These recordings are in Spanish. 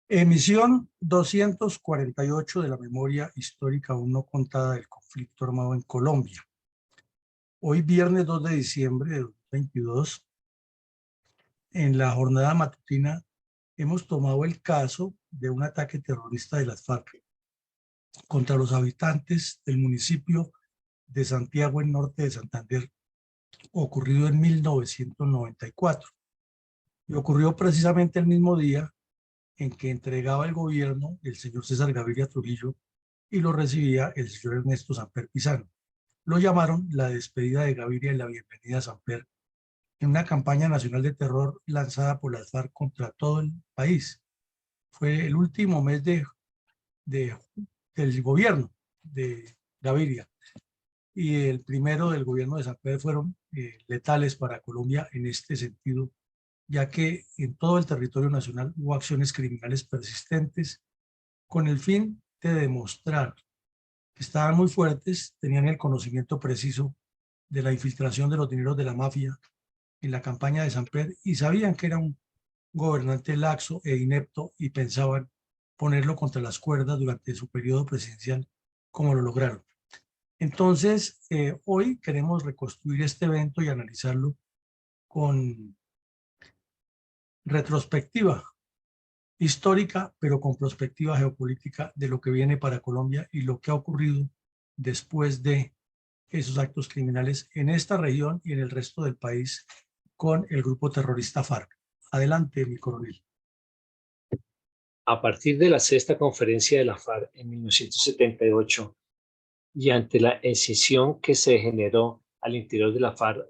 Emisión 248 de la memoria histórica aún no contada del conflicto armado en Colombia. Hoy viernes 2 de diciembre de 2022, en la jornada matutina, hemos tomado el caso de un ataque terrorista de las FARC contra los habitantes del municipio de Santiago, en norte de Santander, ocurrido en 1994. Y ocurrió precisamente el mismo día en que entregaba el gobierno el señor César Gaviria Trujillo y lo recibía el señor Ernesto Samper Pizano. Lo llamaron la despedida de Gaviria y la bienvenida a Samper, en una campaña nacional de terror lanzada por las FARC contra todo el país. Fue el último mes del gobierno de Gaviria y el primero del gobierno de Samper fueron letales para Colombia en este sentido, ya que en todo el territorio nacional hubo acciones criminales persistentes con el fin de demostrar que estaban muy fuertes, tenían el conocimiento preciso de la infiltración de los dineros de la mafia en la campaña de Samper y sabían que era un gobernante laxo e inepto y pensaban ponerlo contra las cuerdas durante su periodo presidencial, como lo lograron. Entonces, hoy queremos reconstruir este evento y analizarlo con retrospectiva histórica, pero con perspectiva geopolítica de lo que viene para Colombia y lo que ha ocurrido después de esos actos criminales en esta región y en el resto del país con el grupo terrorista FARC. Adelante, mi coronel. A partir de la sexta conferencia de la FARC en 1978 y ante la escisión que se generó al interior de la FARC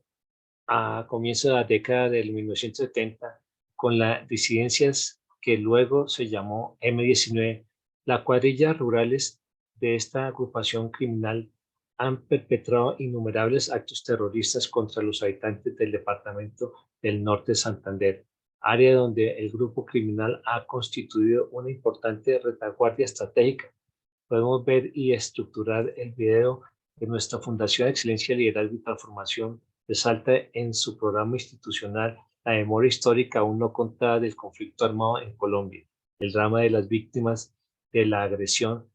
a comienzos de la década del 1970, con las disidencias que luego se llamó M-19, las cuadrillas rurales de esta agrupación criminal han perpetrado innumerables actos terroristas contra los habitantes del departamento del Norte de Santander, área donde el grupo criminal ha constituido una importante retaguardia estratégica. Podemos ver y estructurar el video de nuestra Fundación Excelencia, Liderazgo y Transformación resalta en su programa institucional la memoria histórica aún no contada del conflicto armado en Colombia, el drama de las víctimas de la agresión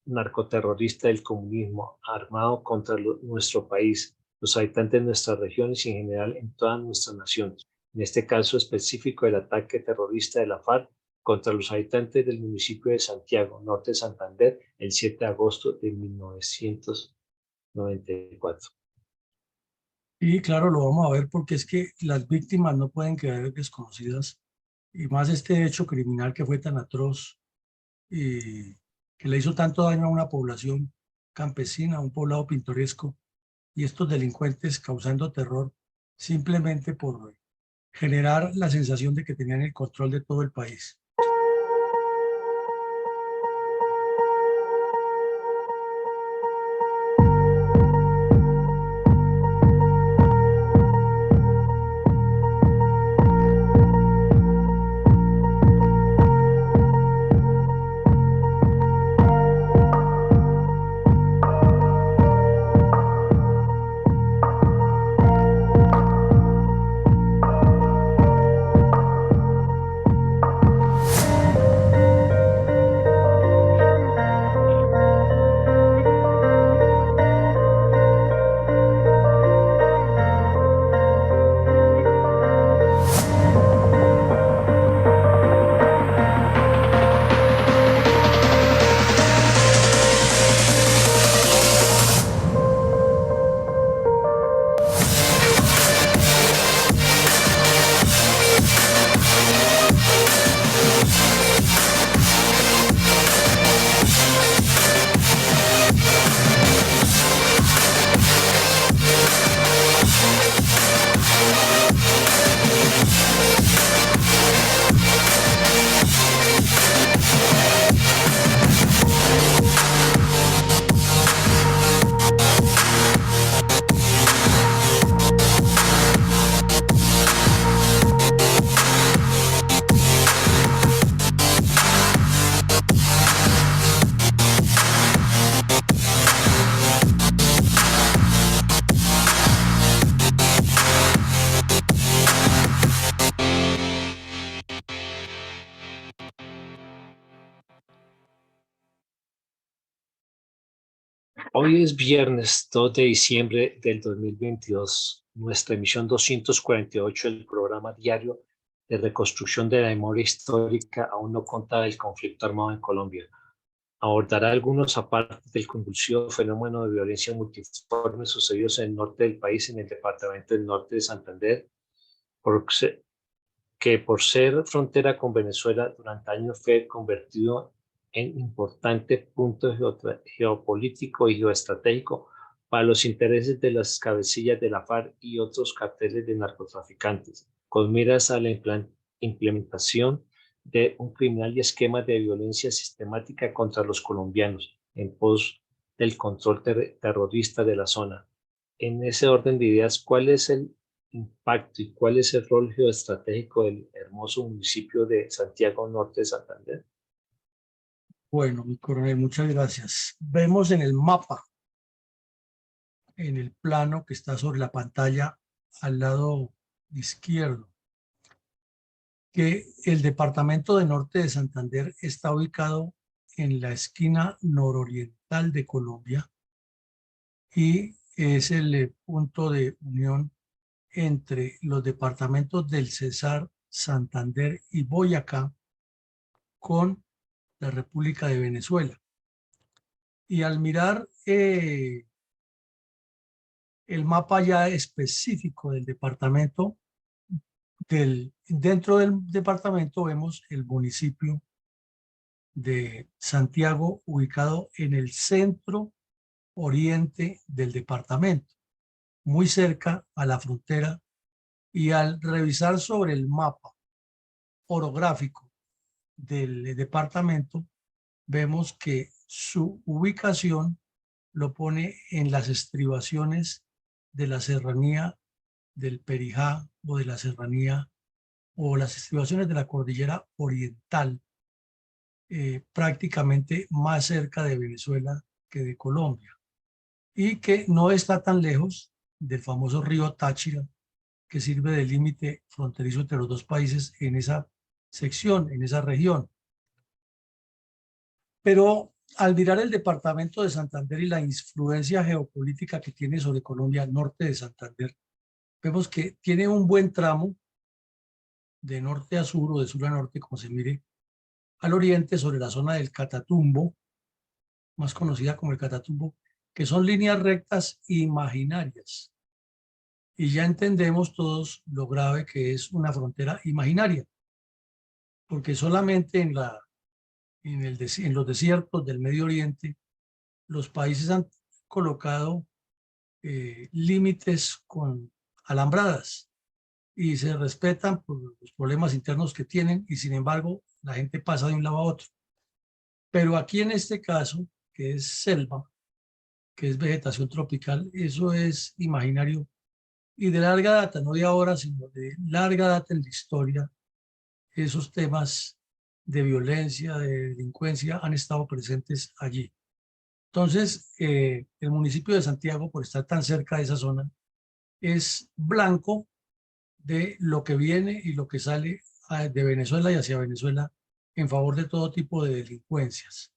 narcoterrorista del comunismo armado contra nuestro país, los habitantes de nuestras regiones y en general en todas nuestras naciones. En este caso específico, el ataque terrorista de la FARC contra los habitantes del municipio de Santiago, norte de Santander, el 7 de agosto de 1994. Y claro, lo vamos a ver porque es que las víctimas no pueden quedar desconocidas, y más este hecho criminal que fue tan atroz y que le hizo tanto daño a una población campesina, a un poblado pintoresco, y estos delincuentes causando terror simplemente por generar la sensación de que tenían el control de todo el país. Hoy es viernes 2 de diciembre del 2022, nuestra emisión 248 del programa diario de reconstrucción de la memoria histórica aún no contada del conflicto armado en Colombia. Abordará algunos apartes del convulsivo fenómeno de violencia multiforme sucedidos en el norte del país, en el departamento del norte de Santander, que por ser frontera con Venezuela durante años fue convertido en importante punto geopolítico y geoestratégico para los intereses de las cabecillas de la FARC y otros carteles de narcotraficantes, con miras a la implementación de un criminal y esquema de violencia sistemática contra los colombianos en pos del control terrorista de la zona. En ese orden de ideas, ¿cuál es el impacto y cuál es el rol geoestratégico del hermoso municipio de Santiago Norte de Santander? Bueno, mi coronel, muchas gracias. Vemos en el mapa, en el plano que está sobre la pantalla al lado izquierdo, que el departamento de Norte de Santander está ubicado en la esquina nororiental de Colombia y es el punto de unión entre los departamentos del Cesar, Santander y Boyacá con la República de Venezuela. Y al mirar el mapa ya específico del departamento, dentro del departamento vemos el municipio de Santiago ubicado en el centro oriente del departamento, muy cerca a la frontera, y al revisar sobre el mapa orográfico del departamento, vemos que su ubicación lo pone en las estribaciones de la serranía del Perijá o de la serranía o las estribaciones de la cordillera oriental, prácticamente más cerca de Venezuela que de Colombia, y que no está tan lejos del famoso río Táchira, que sirve de límite fronterizo entre los dos países en esa sección, en esa región. Pero al mirar el departamento de Santander y la influencia geopolítica que tiene sobre Colombia, norte de Santander, vemos que tiene un buen tramo de norte a sur o de sur a norte, como se mire, al oriente sobre la zona del Catatumbo, más conocida como el Catatumbo, que son líneas rectas imaginarias. Y ya entendemos todos lo grave que es una frontera imaginaria, porque solamente en los desiertos del Medio Oriente los países han colocado límites con alambradas y se respetan por los problemas internos que tienen, y sin embargo la gente pasa de un lado a otro. Pero aquí en este caso, que es selva, que es vegetación tropical, eso es imaginario y de larga data, no de ahora, sino de larga data en la historia. Esos temas de violencia, de delincuencia han estado presentes allí. Entonces, el municipio de Santiago, por estar tan cerca de esa zona, es blanco de lo que viene y lo que sale de Venezuela y hacia Venezuela en favor de todo tipo de delincuencias.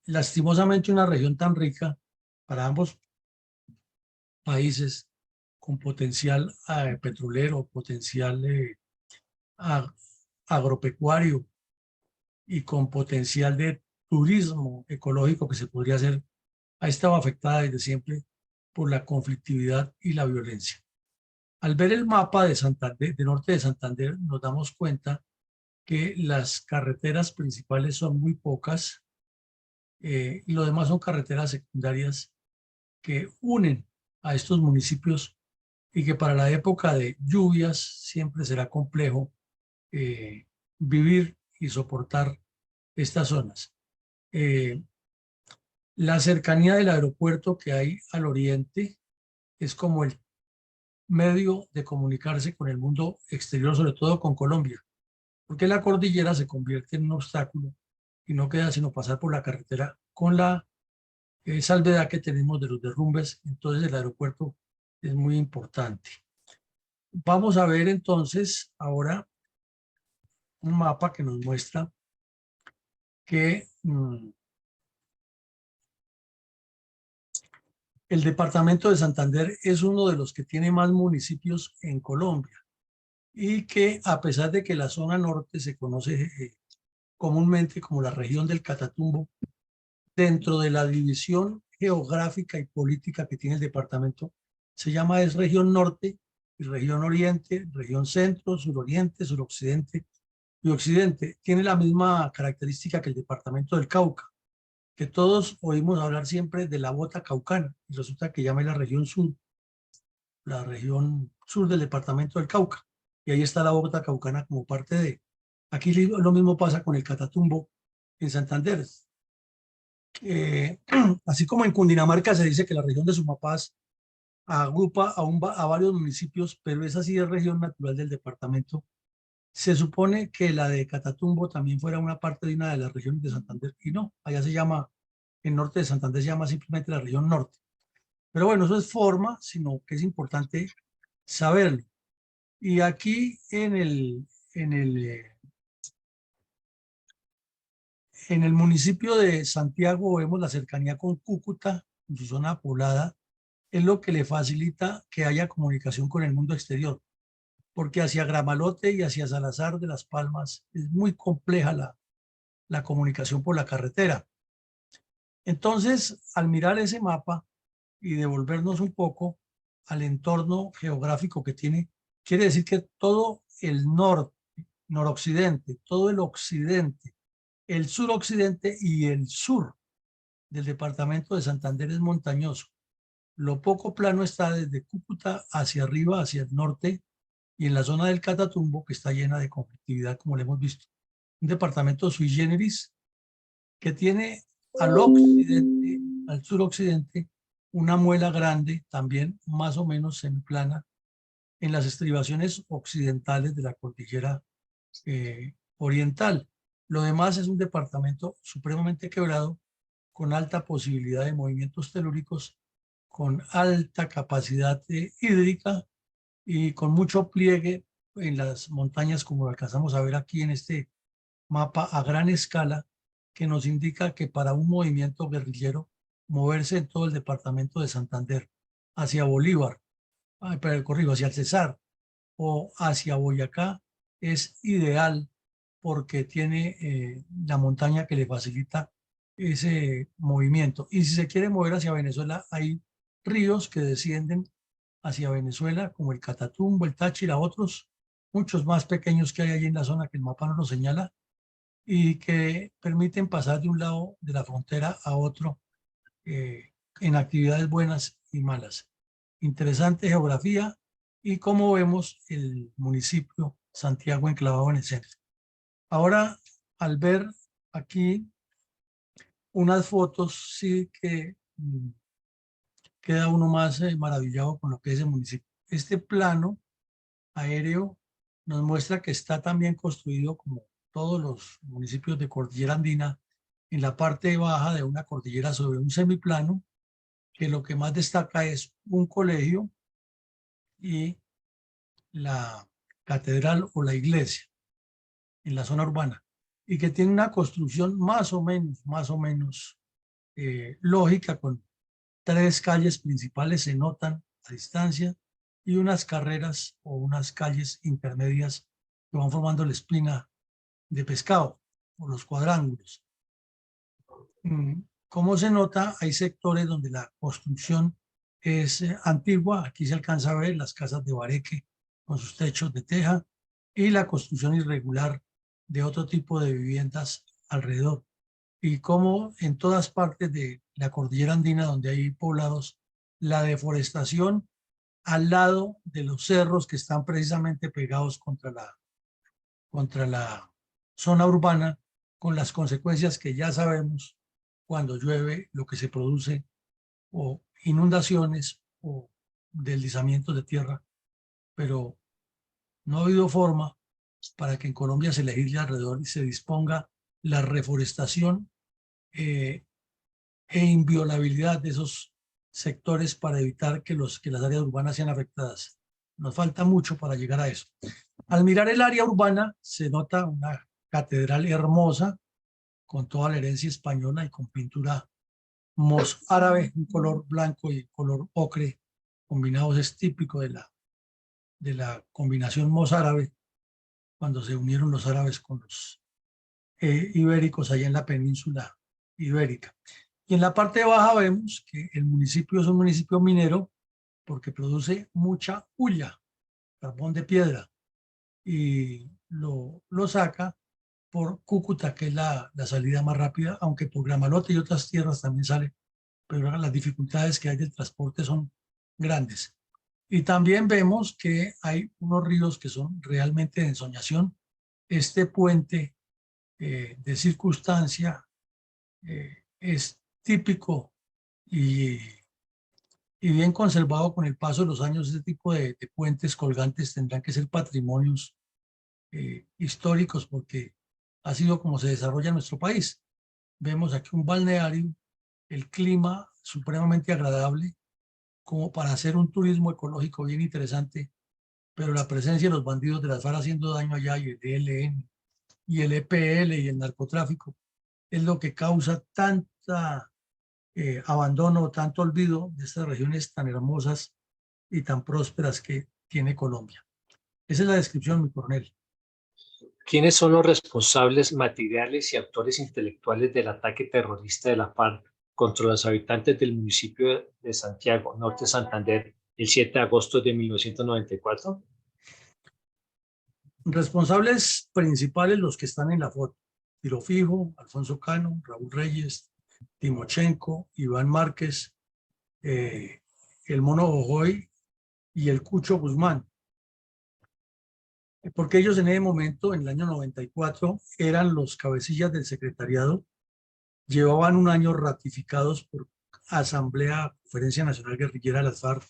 Lastimosamente, una región tan rica para ambos países, con potencial petrolero, potencial agropecuario y con potencial de turismo ecológico que se podría hacer, ha estado afectada desde siempre por la conflictividad y la violencia. Al ver el mapa de Santander, de norte de Santander, nos damos cuenta que las carreteras principales son muy pocas y lo demás son carreteras secundarias que unen a estos municipios y que para la época de lluvias siempre será complejo vivir y soportar estas zonas. La cercanía del aeropuerto que hay al oriente es como el medio de comunicarse con el mundo exterior, sobre todo con Colombia, porque la cordillera se convierte en un obstáculo y no queda sino pasar por la carretera con la salvedad que tenemos de los derrumbes. Entonces el aeropuerto es muy importante. Vamos a ver entonces ahora un mapa que nos muestra que El departamento de Santander es uno de los que tiene más municipios en Colombia y que, a pesar de que la zona norte se conoce comúnmente como la región del Catatumbo, dentro de la división geográfica y política que tiene el departamento, se llama es región norte y región oriente, región centro, suroriente, suroccidente y occidente. Tiene la misma característica que el departamento del Cauca, que todos oímos hablar siempre de la bota caucana, y resulta que llama la región sur del departamento del Cauca, y ahí está la bota caucana como parte de. Aquí lo mismo pasa con el Catatumbo en Santander. Así como en Cundinamarca se dice que la región de Sumapaz agrupa a varios municipios, pero esa sí es región natural del departamento. Se supone que la de Catatumbo también fuera una parte de una de las regiones de Santander, y no, allá se llama, el norte de Santander se llama simplemente la región norte. Pero bueno, eso es forma, sino que es importante saberlo. Y aquí en el, eh, en el municipio de Santiago vemos la cercanía con Cúcuta, en su zona poblada, es lo que le facilita que haya comunicación con el mundo exterior, porque hacia Gramalote y hacia Salazar de las Palmas es muy compleja la comunicación por la carretera. Entonces, al mirar ese mapa y devolvernos un poco al entorno geográfico que tiene, quiere decir que todo el norte, noroccidente, todo el occidente, el suroccidente y el sur del departamento de Santander es montañoso. Lo poco plano está desde Cúcuta hacia arriba, hacia el norte, y en la zona del Catatumbo, que está llena de conflictividad, como lo hemos visto. Un departamento sui generis que tiene al occidente, al suroccidente, una muela grande, también más o menos semiplana, en las estribaciones occidentales de la cordillera oriental. Lo demás es un departamento supremamente quebrado, con alta posibilidad de movimientos telúricos, con alta capacidad hídrica y con mucho pliegue en las montañas, como lo alcanzamos a ver aquí en este mapa a gran escala, que nos indica que para un movimiento guerrillero, moverse en todo el departamento de Santander hacia Bolívar, corrijo, hacia el Cesar o hacia Boyacá es ideal porque tiene la montaña que le facilita ese movimiento. Y si se quiere mover hacia Venezuela, hay ríos que descienden hacia Venezuela, como el Catatumbo, el Táchira, otros, muchos más pequeños que hay allí en la zona que el mapa no lo señala, y que permiten pasar de un lado de la frontera a otro en actividades buenas y malas. Interesante geografía y como vemos el municipio Santiago enclavado en el centro. Ahora, al ver aquí unas fotos, sí que queda uno más maravillado con lo que es el municipio. Este plano aéreo nos muestra que está también construido como todos los municipios de Cordillera Andina en la parte baja de una cordillera sobre un semiplano, que lo que más destaca es un colegio y la catedral o la iglesia en la zona urbana, y que tiene una construcción más o menos lógica, con tres calles principales se notan a distancia y unas carreras o unas calles intermedias que van formando la espina de pescado o los cuadrángulos. Como se nota, hay sectores donde la construcción es antigua. Aquí se alcanza a ver las casas de bareque con sus techos de teja y la construcción irregular de otro tipo de viviendas alrededor. Y como en todas partes de la cordillera andina donde hay poblados, la deforestación al lado de los cerros que están precisamente pegados contra la zona urbana, con las consecuencias que ya sabemos cuando llueve, lo que se produce, o inundaciones o deslizamientos de tierra, pero no ha habido forma para que en Colombia se legisle alrededor y se disponga la reforestación e inviolabilidad de esos sectores para evitar que las áreas urbanas sean afectadas. Nos falta mucho para llegar a eso. Al mirar el área urbana se nota una catedral hermosa con toda la herencia española y con pintura mos árabe, un color blanco y color ocre combinados, es típico de la combinación mozárabe, cuando se unieron los árabes con los ibéricos allá en la península ibérica. Y en la parte baja vemos que el municipio es un municipio minero porque produce mucha hulla, carbón de piedra, y lo saca por Cúcuta, que es la salida más rápida, aunque por Gramalote y otras tierras también sale, pero las dificultades que hay del transporte son grandes. Y también vemos que hay unos ríos que son realmente de ensoñación. Este puente de circunstancia es típico y, y bien conservado con el paso de los años. Este tipo de puentes colgantes tendrán que ser patrimonios históricos porque ha sido como se desarrolla nuestro país. Vemos aquí un balneario, el clima supremamente agradable, como para hacer un turismo ecológico bien interesante, pero la presencia de los bandidos de las FARC haciendo daño allá, y el ELN, y el EPL, y el narcotráfico, es lo que causa tanta abandono, tanto olvido de estas regiones tan hermosas y tan prósperas que tiene Colombia. Esa es la descripción, mi coronel. ¿Quiénes son los responsables materiales y autores intelectuales del ataque terrorista de la FARC contra los habitantes del municipio de Santiago, Norte de Santander, el 7 de agosto de 1994? Responsables principales los que están en la foto: Tiro Fijo, Alfonso Cano, Raúl Reyes, Timochenko, Iván Márquez, el Mono Jojoy y el Cucho Guzmán. Porque ellos en ese momento, en el año 94, eran los cabecillas del secretariado, llevaban un año ratificados por Asamblea, Conferencia Nacional Guerrillera de las FARC,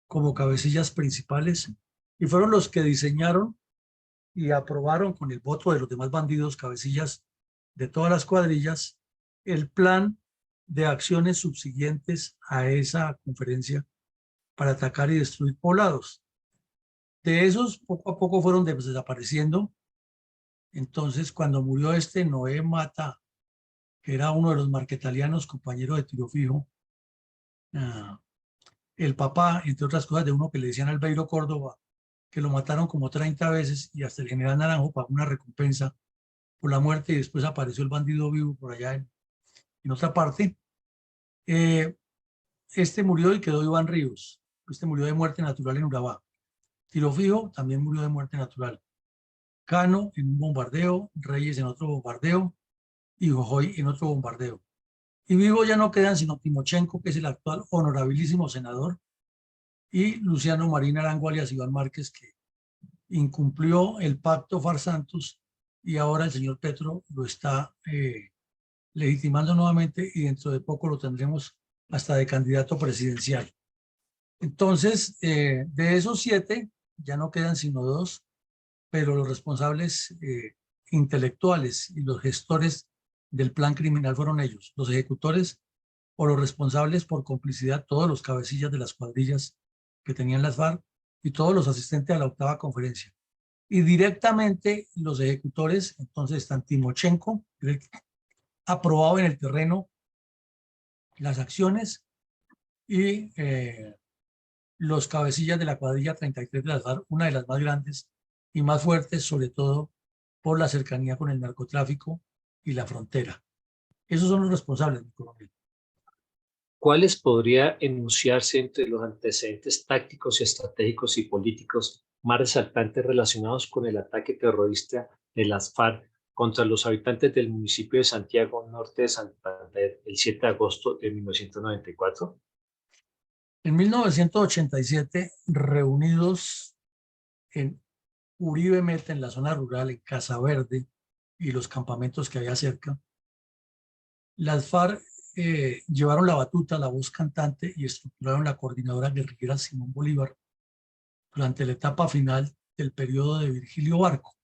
como cabecillas principales, y fueron los que diseñaron y aprobaron con el voto de los demás bandidos, cabecillas de todas las cuadrillas, el plan de acciones subsiguientes a esa conferencia para atacar y destruir poblados. De esos, poco a poco fueron desapareciendo. Entonces, cuando murió Noé Mata, que era uno de los marquetalianos, compañero de Tiro Fijo, el papá, entre otras cosas, de uno que le decían Albeiro Córdoba, que lo mataron como 30 veces y hasta el general Naranjo pagó una recompensa por la muerte, y después apareció el bandido vivo por allá en otra parte. Murió y quedó Iván Ríos. Murió de muerte natural en Urabá. Tiro Fijo también murió de muerte natural. Cano en un bombardeo, Reyes en otro bombardeo y Jojoy en otro bombardeo. Y vivos ya no quedan sino Timochenko, que es el actual honorabilísimo senador, y Luciano Marín Arango, alias Iván Márquez, que incumplió el pacto FARC-Santos, y ahora el señor Petro lo está legitimando nuevamente, y dentro de poco lo tendremos hasta de candidato presidencial. Entonces, de esos 7, ya no quedan sino 2, pero los responsables intelectuales y los gestores del plan criminal fueron ellos, los ejecutores o los responsables por complicidad, todos los cabecillas de las cuadrillas que tenían las FARC y todos los asistentes a la 8ª conferencia. Y directamente los ejecutores, entonces, están Timochenko, aprobado en el terreno las acciones, y los cabecillas de la cuadrilla 33 de las FARC, una de las más grandes y más fuertes, sobre todo por la cercanía con el narcotráfico y la frontera. Esos son los responsables, mi coronel. ¿Cuáles podría enunciarse entre los antecedentes tácticos, estratégicos y políticos más resaltantes relacionados con el ataque terrorista de las FARC contra los habitantes del municipio de Santiago, Norte de Santander, el 7 de agosto de 1994? En 1987, reunidos en Uribe Meta, en la zona rural, en Casa Verde y los campamentos que había cerca, las FARC llevaron la batuta, la voz cantante, y estructuraron la coordinadora guerrillera Simón Bolívar durante la etapa final del periodo de Virgilio Barco.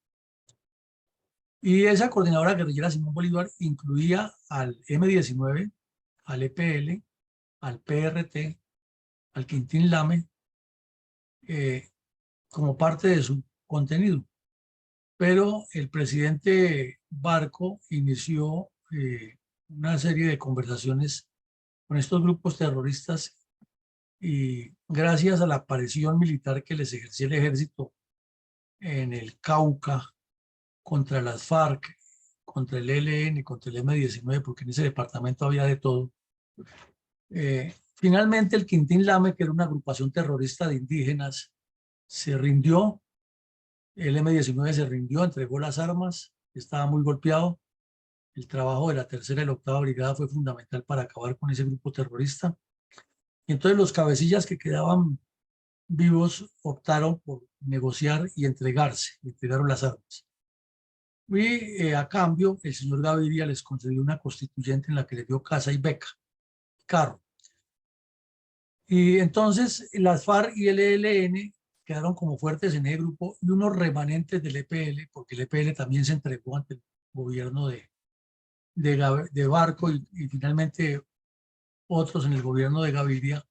Y esa coordinadora guerrillera Simón Bolívar incluía al M-19, al EPL, al PRT, al Quintín Lame, como parte de su contenido. Pero el presidente Barco inició una serie de conversaciones con estos grupos terroristas y gracias a la presión militar que les ejercía el ejército en el Cauca contra las FARC, contra el ELN, contra el M-19, porque en ese departamento había de todo. Finalmente el Quintín Lame, que era una agrupación terrorista de indígenas, se rindió. El M-19 se rindió, entregó las armas, estaba muy golpeado. El trabajo de la tercera y la octava brigada fue fundamental para acabar con ese grupo terrorista. Y entonces los cabecillas que quedaban vivos optaron por negociar y entregarse, y entregaron las armas. Y a cambio, el señor Gaviria les concedió una constituyente en la que le dio casa y beca, carro. Y entonces las FARC y el ELN quedaron como fuertes en ese grupo y unos remanentes del EPL, porque el EPL también se entregó ante el gobierno de Barco y finalmente otros en el gobierno de Gaviria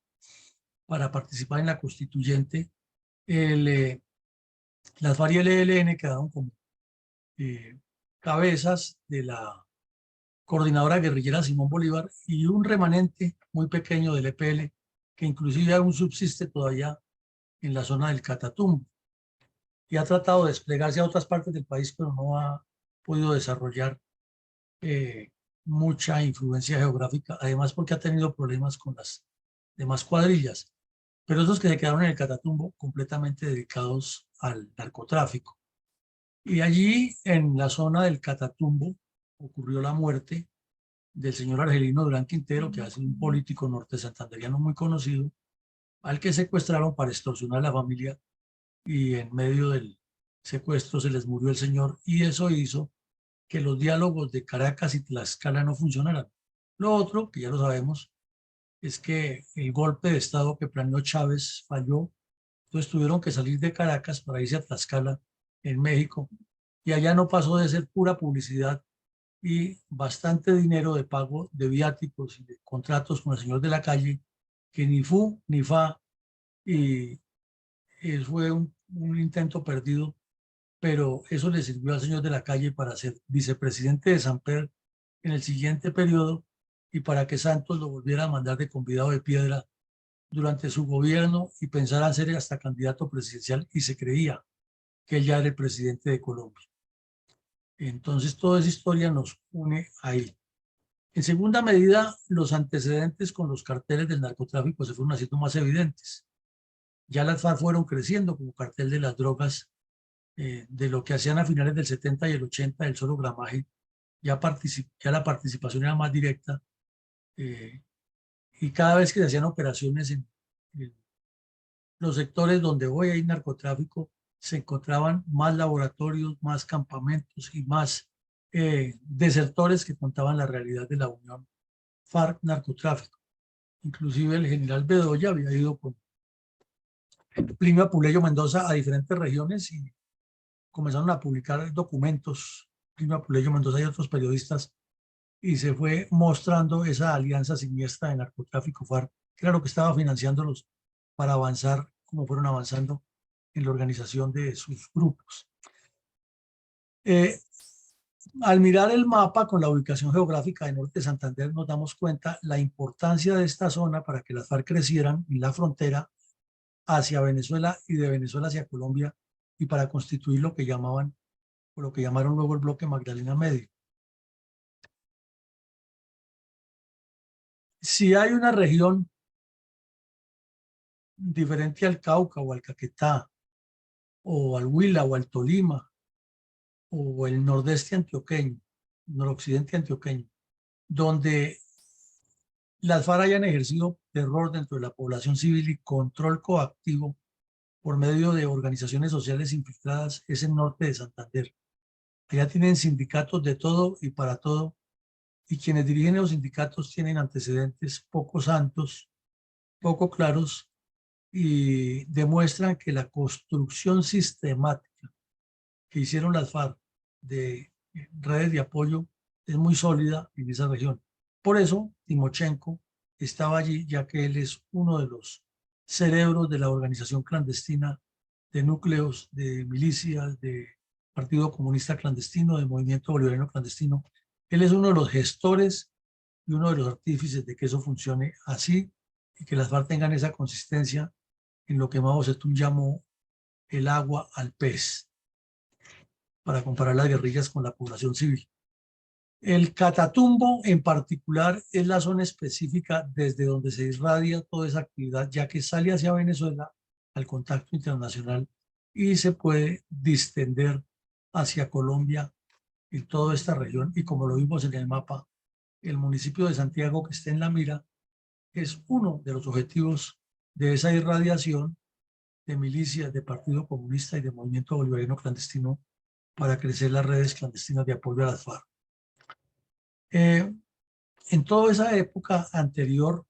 para participar en la constituyente. Las FARC y el ELN quedaron como cabezas de la coordinadora guerrillera Simón Bolívar y un remanente muy pequeño del EPL que inclusive aún subsiste todavía en la zona del Catatumbo y ha tratado de desplegarse a otras partes del país, pero no ha podido desarrollar mucha influencia geográfica, además porque ha tenido problemas con las demás cuadrillas. Pero esos que se quedaron en el Catatumbo completamente dedicados al narcotráfico. Y allí, en la zona del Catatumbo, ocurrió la muerte del señor Argelino Durán Quintero, que ha sido un político norte santanderiano muy conocido, al que secuestraron para extorsionar a la familia y en medio del secuestro se les murió el señor y eso hizo que los diálogos de Caracas y Tlaxcala no funcionaran. Lo otro, que ya lo sabemos, es que el golpe de Estado que planeó Chávez falló, entonces tuvieron que salir de Caracas para irse a Tlaxcala, en México, y allá no pasó de ser pura publicidad y bastante dinero de pago de viáticos y de contratos con el señor de la calle, que ni fu ni fa, y fue un intento perdido, pero eso le sirvió al señor de la calle para ser vicepresidente de Samper en el siguiente periodo y para que Santos lo volviera a mandar de convidado de piedra durante su gobierno y pensara ser hasta candidato presidencial y se creía que él ya era el presidente de Colombia. Entonces toda esa historia nos une ahí. En segunda medida, los antecedentes con los carteles del narcotráfico se fueron haciendo más evidentes. Ya las FARC fueron creciendo como cartel de las drogas, de lo que hacían a finales del 70 y el 80, el solo gramaje, ya la participación era más directa y cada vez que se hacían operaciones en los sectores donde hoy hay narcotráfico, se encontraban más laboratorios, más campamentos y más desertores que contaban la realidad de la unión FARC-narcotráfico. Inclusive el general Bedoya había ido con Plinio Apuleyo Mendoza a diferentes regiones y comenzaron a publicar documentos, Plinio Apuleyo Mendoza y otros periodistas, y se fue mostrando esa alianza siniestra de narcotráfico FARC, que era lo que estaba financiándolos para avanzar como fueron avanzando en la organización de sus grupos. Al mirar el mapa con la ubicación geográfica de Norte de Santander nos damos cuenta la importancia de esta zona para que las FARC crecieran en la frontera hacia Venezuela y de Venezuela hacia Colombia y para constituir lo que llamaban o lo que llamaron luego el bloque Magdalena Medio. Si hay una región diferente al Cauca o al Caquetá o al Huila o al Tolima o el nordeste antioqueño, noroccidente antioqueño, donde las FARC hayan ejercido terror dentro de la población civil y control coactivo por medio de organizaciones sociales infiltradas, es el norte de Santander. Allá tienen sindicatos de todo y para todo, y quienes dirigen los sindicatos tienen antecedentes poco santos, poco claros, y demuestran que la construcción sistemática que hicieron las FARC de redes de apoyo es muy sólida en esa región. Por eso Timochenko estaba allí, ya que él es uno de los cerebros de la organización clandestina, de núcleos, de milicias, de Partido Comunista Clandestino, de Movimiento Bolivariano Clandestino. Él es uno de los gestores y uno de los artífices de que eso funcione así y que las FARC tengan esa consistencia en lo que Mao Zedong llamó el agua al pez, para comparar las guerrillas con la población civil. El Catatumbo en particular es la zona específica desde donde se irradia toda esa actividad, ya que sale hacia Venezuela al contacto internacional y se puede distender hacia Colombia y toda esta región. Y como lo vimos en el mapa, el municipio de Santiago, que está en la mira, es uno de los objetivos de esa irradiación de milicias, de Partido Comunista y de Movimiento Bolivariano Clandestino para crecer las redes clandestinas de apoyo a las FARC. En toda esa época anterior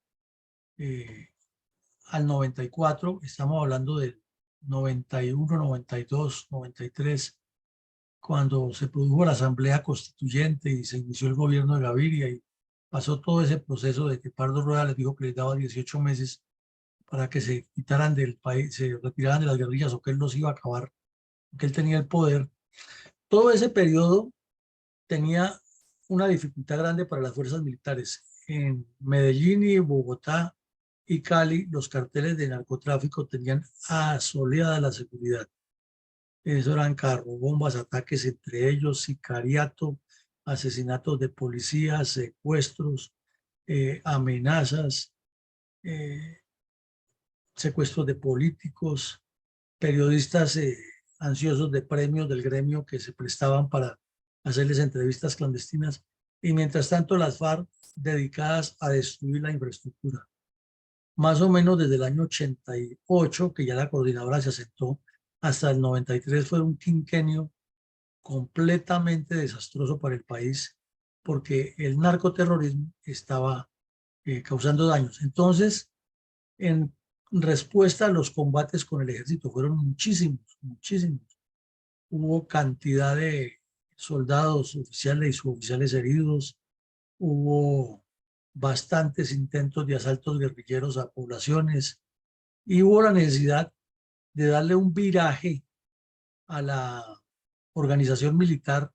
al 94, estamos hablando del 91, 92, 93, cuando se produjo la Asamblea Constituyente y se inició el gobierno de Gaviria y pasó todo ese proceso de que Pardo Rueda les dijo que les daba 18 meses para que se quitaran del país, se retiraran de las guerrillas o que él los iba a acabar, que él tenía el poder. Todo ese periodo tenía una dificultad grande para las fuerzas militares. En Medellín y Bogotá y Cali, los carteles de narcotráfico tenían asoleada la seguridad. Eso eran carrobombas, ataques entre ellos, sicariato, asesinatos de policías, secuestros, amenazas, secuestros de políticos, periodistas ansiosos de premios del gremio que se prestaban para hacerles entrevistas clandestinas, y mientras tanto las FARC dedicadas a destruir la infraestructura. Más o menos desde el año 88, que ya la coordinadora se asentó, hasta el 93 fue un quinquenio completamente desastroso para el país, porque el narcoterrorismo estaba causando daños. Entonces, en respuesta a los combates con el ejército, fueron muchísimos, muchísimos. Hubo cantidad de soldados, oficiales y suboficiales heridos, hubo bastantes intentos de asaltos guerrilleros a poblaciones y hubo la necesidad de darle un viraje a la organización militar,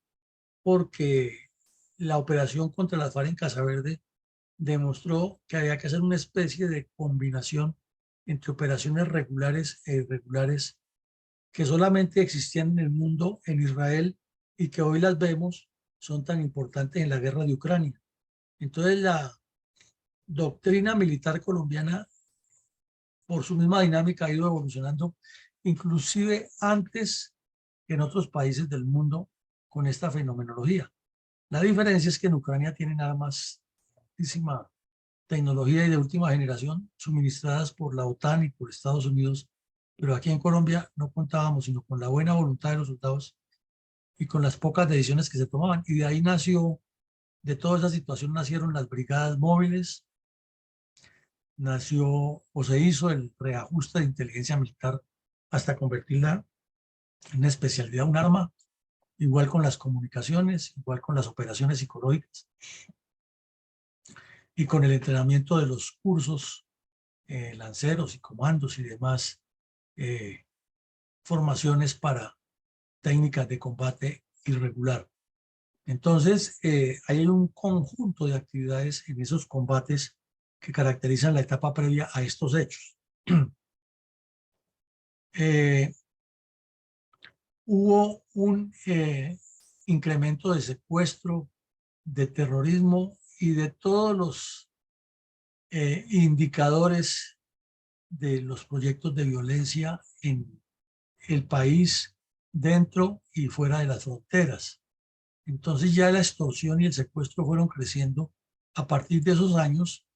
porque la operación contra las FARC en Casa Verde demostró que había que hacer una especie de combinación entre operaciones regulares e irregulares que solamente existían en el mundo, en Israel, y que hoy las vemos, son tan importantes en la guerra de Ucrania. Entonces la doctrina militar colombiana, por su misma dinámica, ha ido evolucionando, inclusive antes que en otros países del mundo, con esta fenomenología. La diferencia es que en Ucrania tienen armas de altísima tecnología y de última generación suministradas por la OTAN y por Estados Unidos, pero aquí en Colombia no contábamos sino con la buena voluntad de los soldados y con las pocas decisiones que se tomaban. Y de ahí nació, de toda esa situación nacieron las brigadas móviles, nació o se hizo el reajuste de inteligencia militar hasta convertirla en una especialidad, un arma, igual con las comunicaciones, igual con las operaciones psicológicas y con el entrenamiento de los cursos lanceros y comandos y demás formaciones para técnicas de combate irregular. Entonces, hay un conjunto de actividades en esos combates que caracterizan la etapa previa a estos hechos. Hubo un incremento de secuestro, de terrorismo y de todos los indicadores de los proyectos de violencia en el país, dentro y fuera de las fronteras. Entonces ya la extorsión y el secuestro fueron creciendo a partir de esos años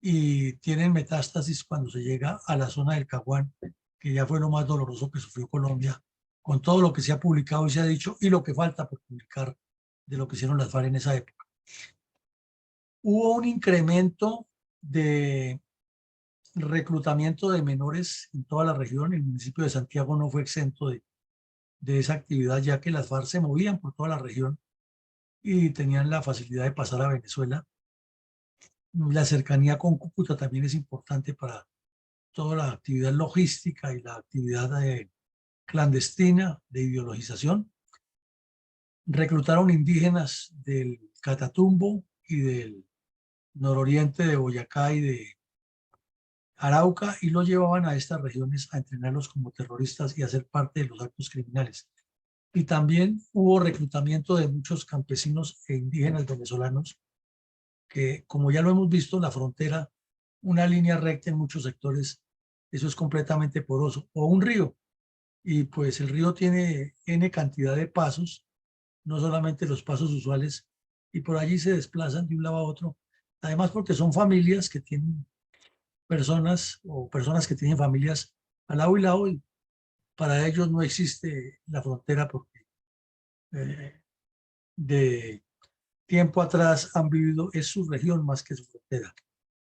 y tienen metástasis cuando se llega a la zona del Caguán, que ya fue lo más doloroso que sufrió Colombia, con todo lo que se ha publicado y se ha dicho y lo que falta por publicar de lo que hicieron las FARC en esa época. Hubo un incremento de reclutamiento de menores en toda la región. El municipio de Santiago no fue exento de esa actividad, ya que las FARC se movían por toda la región y tenían la facilidad de pasar a Venezuela. La cercanía con Cúcuta también es importante para toda la actividad logística y la actividad clandestina de ideologización. Reclutaron indígenas del Catatumbo y del nororiente de Boyacá y de Arauca, y los llevaban a estas regiones a entrenarlos como terroristas y a ser parte de los actos criminales. Y también hubo reclutamiento de muchos campesinos e indígenas venezolanos que, como ya lo hemos visto, la frontera, una línea recta en muchos sectores, eso es completamente poroso, o un río, y pues el río tiene N cantidad de pasos, no solamente los pasos usuales, y por allí se desplazan de un lado a otro, además porque son familias que tienen personas o personas que tienen familias al lado y lado, y para ellos no existe la frontera porque de tiempo atrás han vivido, es su región más que su frontera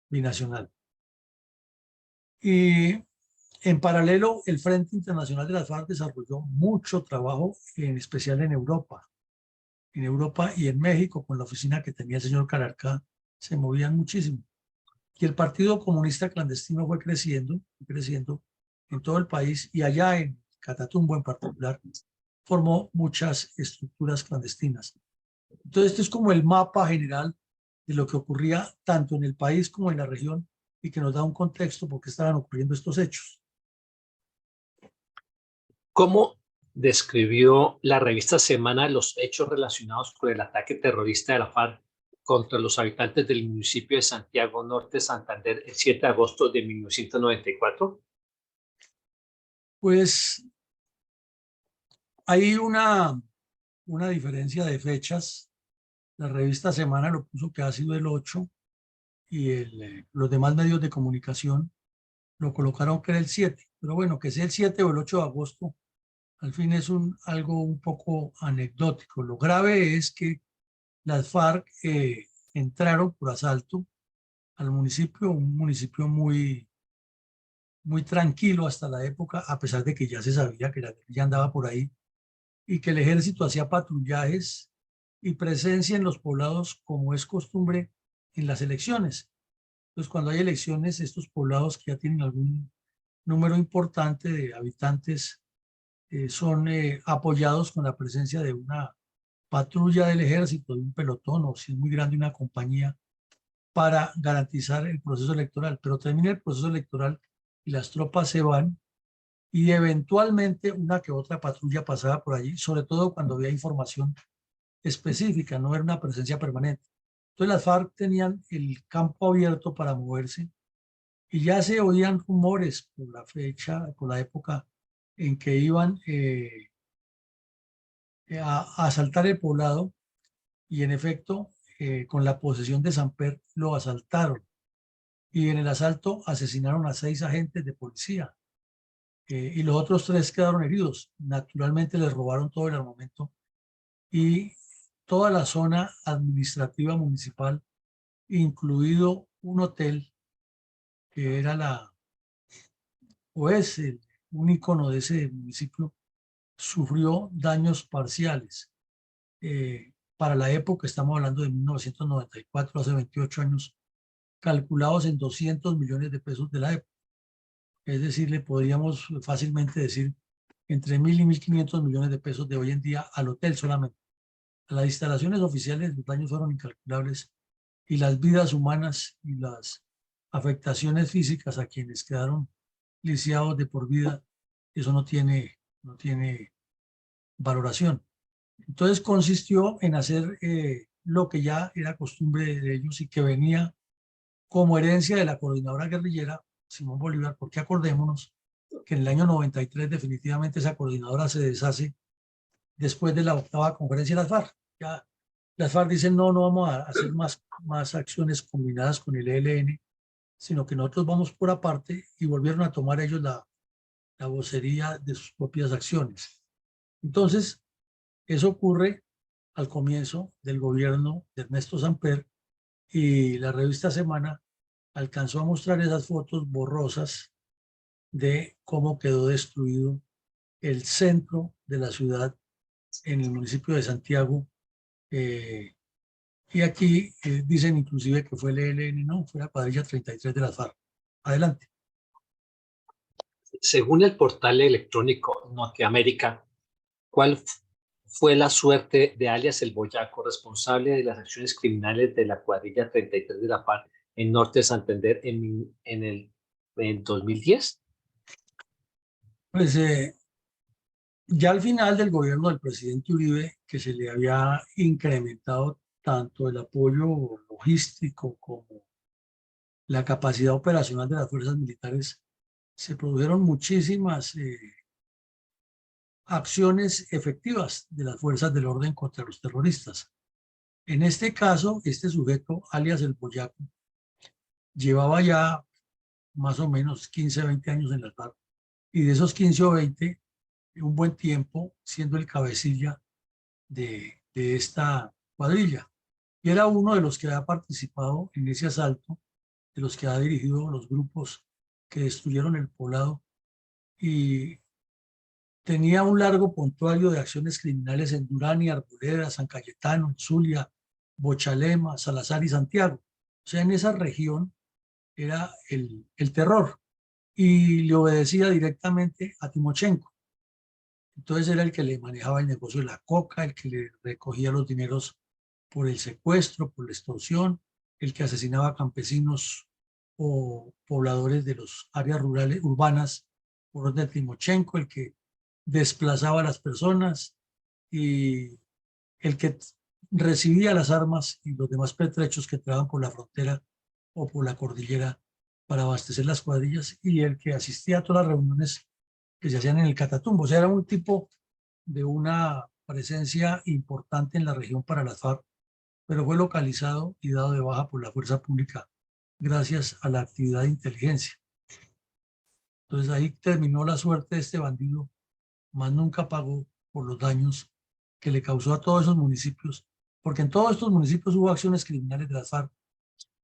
binacional. Y en paralelo, el Frente Internacional de las FARC desarrolló mucho trabajo, en especial en Europa y en México, con la oficina que tenía el señor Calarcá, se movían muchísimo. Y el Partido Comunista Clandestino fue creciendo en todo el país, y allá en Catatumbo en particular, formó muchas estructuras clandestinas. Entonces, esto es como el mapa general de lo que ocurría tanto en el país como en la región, y que nos da un contexto por qué estaban ocurriendo estos hechos. ¿Cómo describió la revista Semana los hechos relacionados con el ataque terrorista de la FARC contra los habitantes del municipio de Santiago Norte, Santander, el 7 de agosto de 1994? Pues hay una diferencia de fechas. La revista Semana lo puso que ha sido el 8, y los demás medios de comunicación lo colocaron que era el 7. Pero bueno, que sea el 7 o el 8 de agosto, al fin es algo un poco anecdótico. Lo grave es que las FARC entraron por asalto al municipio, un municipio muy, muy tranquilo hasta la época, a pesar de que ya se sabía que la guerrilla andaba por ahí, y que el ejército hacía patrullajes y presencia en los poblados, como es costumbre en las elecciones. Entonces, cuando hay elecciones, estos poblados que ya tienen algún número importante de habitantes son apoyados con la presencia de una patrulla del ejército, de un pelotón, o si es muy grande, una compañía, para garantizar el proceso electoral. Pero termina el proceso electoral y las tropas se van, y eventualmente una que otra patrulla pasaba por allí, sobre todo cuando había información específica, no era una presencia permanente. Entonces las FARC tenían el campo abierto para moverse, y ya se oían rumores por la fecha, por la época en que iban a asaltar el poblado, y en efecto, con la posesión de Samper lo asaltaron, y en el asalto asesinaron a 6 agentes de policía, y los otros 3 quedaron heridos. Naturalmente les robaron todo el armamento y toda la zona administrativa municipal, incluido un hotel que era o es un icono de ese municipio, sufrió daños parciales. Para la época, estamos hablando de 1994, hace 28 años, calculados en 200 millones de pesos de la época. Es decir, le podríamos fácilmente decir entre 1.000 y 1.500 millones de pesos de hoy en día al hotel solamente. A las instalaciones oficiales los daños fueron incalculables, y las vidas humanas y las afectaciones físicas a quienes quedaron lisiados de por vida, eso no tiene valoración. Entonces consistió en hacer lo que ya era costumbre de ellos y que venía como herencia de la coordinadora guerrillera Simón Bolívar, porque acordémonos que en el año 93 definitivamente esa coordinadora se deshace después de la 8ª conferencia de las FARC. Ya las FARC dicen no vamos a hacer más acciones combinadas con el ELN, sino que nosotros vamos por aparte, y volvieron a tomar ellos la vocería de sus propias acciones. Entonces, eso ocurre al comienzo del gobierno de Ernesto Samper, y la revista Semana alcanzó a mostrar esas fotos borrosas de cómo quedó destruido el centro de la ciudad en el municipio de Santiago. Y aquí dicen inclusive que fue el ELN, no, fue la cuadrilla 33 de las FARC. Adelante. Según el portal electrónico Norteamérica, ¿cuál fue la suerte de alias El Boyaco, responsable de las acciones criminales de la cuadrilla 33 de la FARC en Norte de Santander en 2010? Pues ya al final del gobierno del presidente Uribe, que se le había incrementado tanto el apoyo logístico como la capacidad operacional de las fuerzas militares, se produjeron muchísimas acciones efectivas de las fuerzas del orden contra los terroristas. En este caso, este sujeto, alias el Boyaco, llevaba ya más o menos 15, 20 años en las FARC, y de esos 15 o 20, un buen tiempo siendo el cabecilla de esta cuadrilla. Y era uno de los que había participado en ese asalto, de los que ha dirigido los grupos que destruyeron el poblado, y tenía un largo prontuario de acciones criminales en Durán, Arboleda, San Cayetano, Zulia, Bochalema, Salazar y Santiago. O sea, en esa región era el terror, y le obedecía directamente a Timochenko. Entonces era el que le manejaba el negocio de la coca, el que le recogía los dineros por el secuestro, por la extorsión, el que asesinaba a campesinos o pobladores de las áreas rurales, urbanas, por orden de Timochenko, el que desplazaba a las personas, y el que recibía las armas y los demás pertrechos que entraban por la frontera o por la cordillera para abastecer las cuadrillas, y el que asistía a todas las reuniones que se hacían en el Catatumbo. O sea, era un tipo de una presencia importante en la región para las FARC, pero fue localizado y dado de baja por la fuerza pública gracias a la actividad de inteligencia. Entonces ahí terminó la suerte de este bandido, más nunca pagó por los daños que le causó a todos esos municipios, porque en todos estos municipios hubo acciones criminales de las FARC,